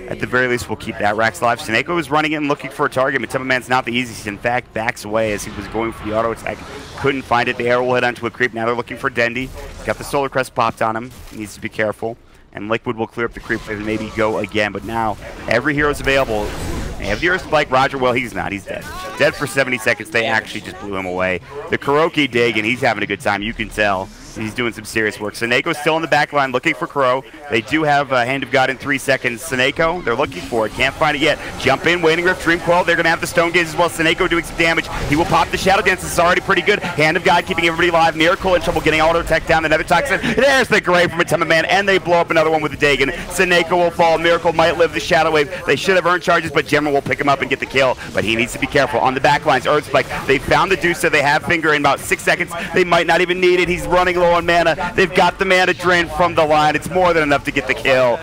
at the very least, will keep that Rax alive. Seneko is running in looking for a target, but Man's not the easiest. In fact, backs away as he was going for the auto attack. Couldn't find it. The arrow will hit onto a creep. Now they're looking for Dendi. Got the Solar Crest popped on him. He needs to be careful. And Liquid will clear up the creep and maybe go again. But now, every hero's available. They have the Earth Spike. Roger, well, he's not. He's dead. Dead for 70 seconds. They actually just blew him away. The Kuroki dig, and he's having a good time. You can tell. He's doing some serious work. Seneko's still in the back line looking for Kuro. They do have Hand of God in 3 seconds. Seneko, they're looking for it. Can't find it yet. Jump in, Waiting Rift, Dream Coil. They're going to have the Stone Gaze as well. Seneko doing some damage. He will pop the Shadow Dance. This is already pretty good. Hand of God keeping everybody alive. Miracle in trouble getting auto attack down. The Nether Toxin. There's the Grave from Matema Man, and they blow up another one with the Dagon. Seneko will fall. Miracle might live the Shadow Wave. They should have earned charges, but General will pick him up and get the kill. But he needs to be careful. On the back lines, Earth Spike. They found the Dusa. They have Finger in about 6 seconds. They might not even need it. He's running low on mana. They've got the mana drain from the line. It's more than enough to get the kill.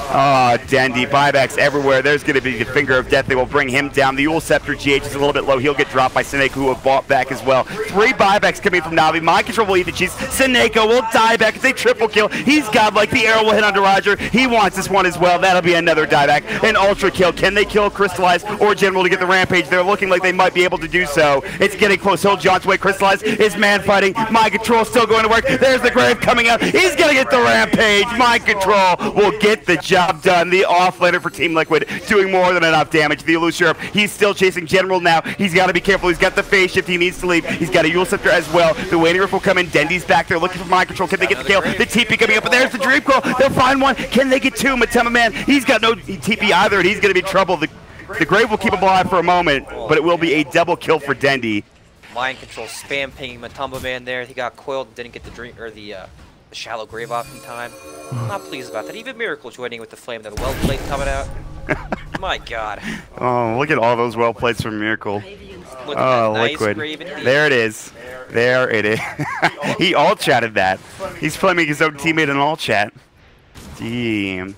Oh, Dendy, buybacks everywhere. There's going to be the finger of death. They will bring him down. The Yule Scepter GH is a little bit low. He'll get dropped by Seneko, who have bought back as well. 3 buybacks coming from Navi. Mind Control will eat the cheese. Seneko will die back. It's a triple kill. He's godlike. The arrow will hit onto Roger. He wants this one as well. That'll be another dieback. An ultra kill. Can they kill Crystallize or General to get the rampage? They're looking like they might be able to do so. It's getting close. He'll John's way. Crystallize is man fighting. Mind Control still going to work. There's the Grave coming out. He's going to get the rampage. Mind Control will get the job done. The offlaner for Team Liquid doing more than enough damage. The Illusion, he's still chasing General now. He's got to be careful. He's got the phase shift. He needs to leave. He's got a Yule Scepter as well. The Waiting Rift will come in. Dendy's back there looking for Mind Control. Can they get the kill? The TP coming up, but there's the Dream Coil. They'll find one. Can they get 2? Matema Man, he's got no TP either, and he's going to be in trouble. The Grave will keep him alive for a moment, but it will be a double kill for Dendy. Mind Control spam pinging Matamba Man there. He got coiled, didn't get the dream or the shallow grave off in time. I'm not pleased about that. Even Miracle joining with the flame, that well plate coming out. My God. Oh, look at all those well plates from Miracle. Look at that nice Liquid. Graven. There it is. There it is. He all chatted that. He's flaming his own teammate in all chat. Damn.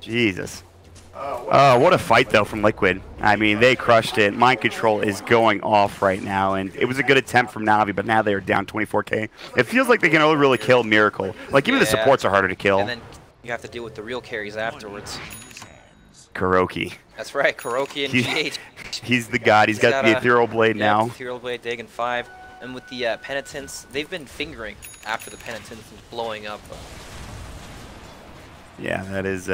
Jesus. Oh, what a fight, though, from Liquid. I mean, they crushed it. Mind Control is going off right now, and it was a good attempt from Navi, but now they are down 24K. It feels like they can only really kill Miracle. Like, even the supports are harder to kill. And then you have to deal with the real carries afterwards. Kuroki. That's right, Kuroki and GH. He's the god. He's got the Ethereal Blade now. Ethereal Blade, Dagon 5. And with the Penitence, they've been fingering after the Penitence and blowing up. Yeah, that is...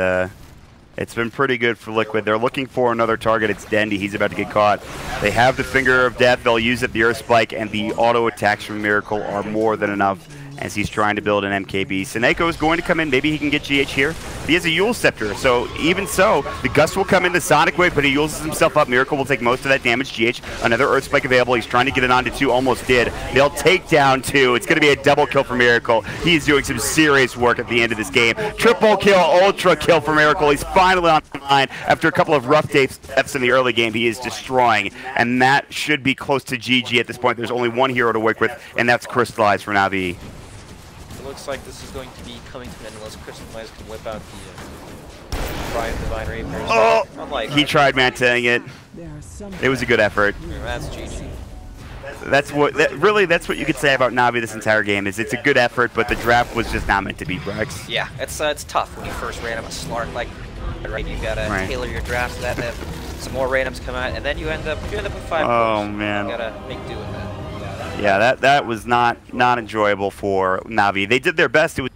It's been pretty good for Liquid. They're looking for another target. It's Dendy. He's about to get caught. They have the Finger of Death. They'll use it. The Earth Spike and the auto attacks from Miracle are more than enough as he's trying to build an MKB. Seneko is going to come in. Maybe he can get GH here. He has a Yule Scepter, so even so, the Gust will come in the Sonic Wave, but he uses himself up. Miracle will take most of that damage. GH, another Earth Spike available. He's trying to get it onto 2. Almost did. They'll take down 2. It's going to be a double kill for Miracle. He's doing some serious work at the end of this game. Triple kill, ultra kill for Miracle. He's finally online. After a couple of rough deaths in the early game, he is destroying, and that should be close to GG at this point. There's only one hero to work with, and that's Crystallize for Navi. Looks like this is going to be coming to an end unless Crystallize can whip out the Brian Divine Rapier. Oh! He tried mantaing it. It was a good effort. That's GG. That's what you could say about Navi this entire game. Is it's a good effort, but the draft was just not meant to be Brex. Yeah, it's tough when you first random a Slark like right. You gotta tailor your draft to that. And some more randoms come out, and then you end up with 5. Oh man! You gotta make do with that. Yeah, that was not enjoyable for Navi. They did their best. It was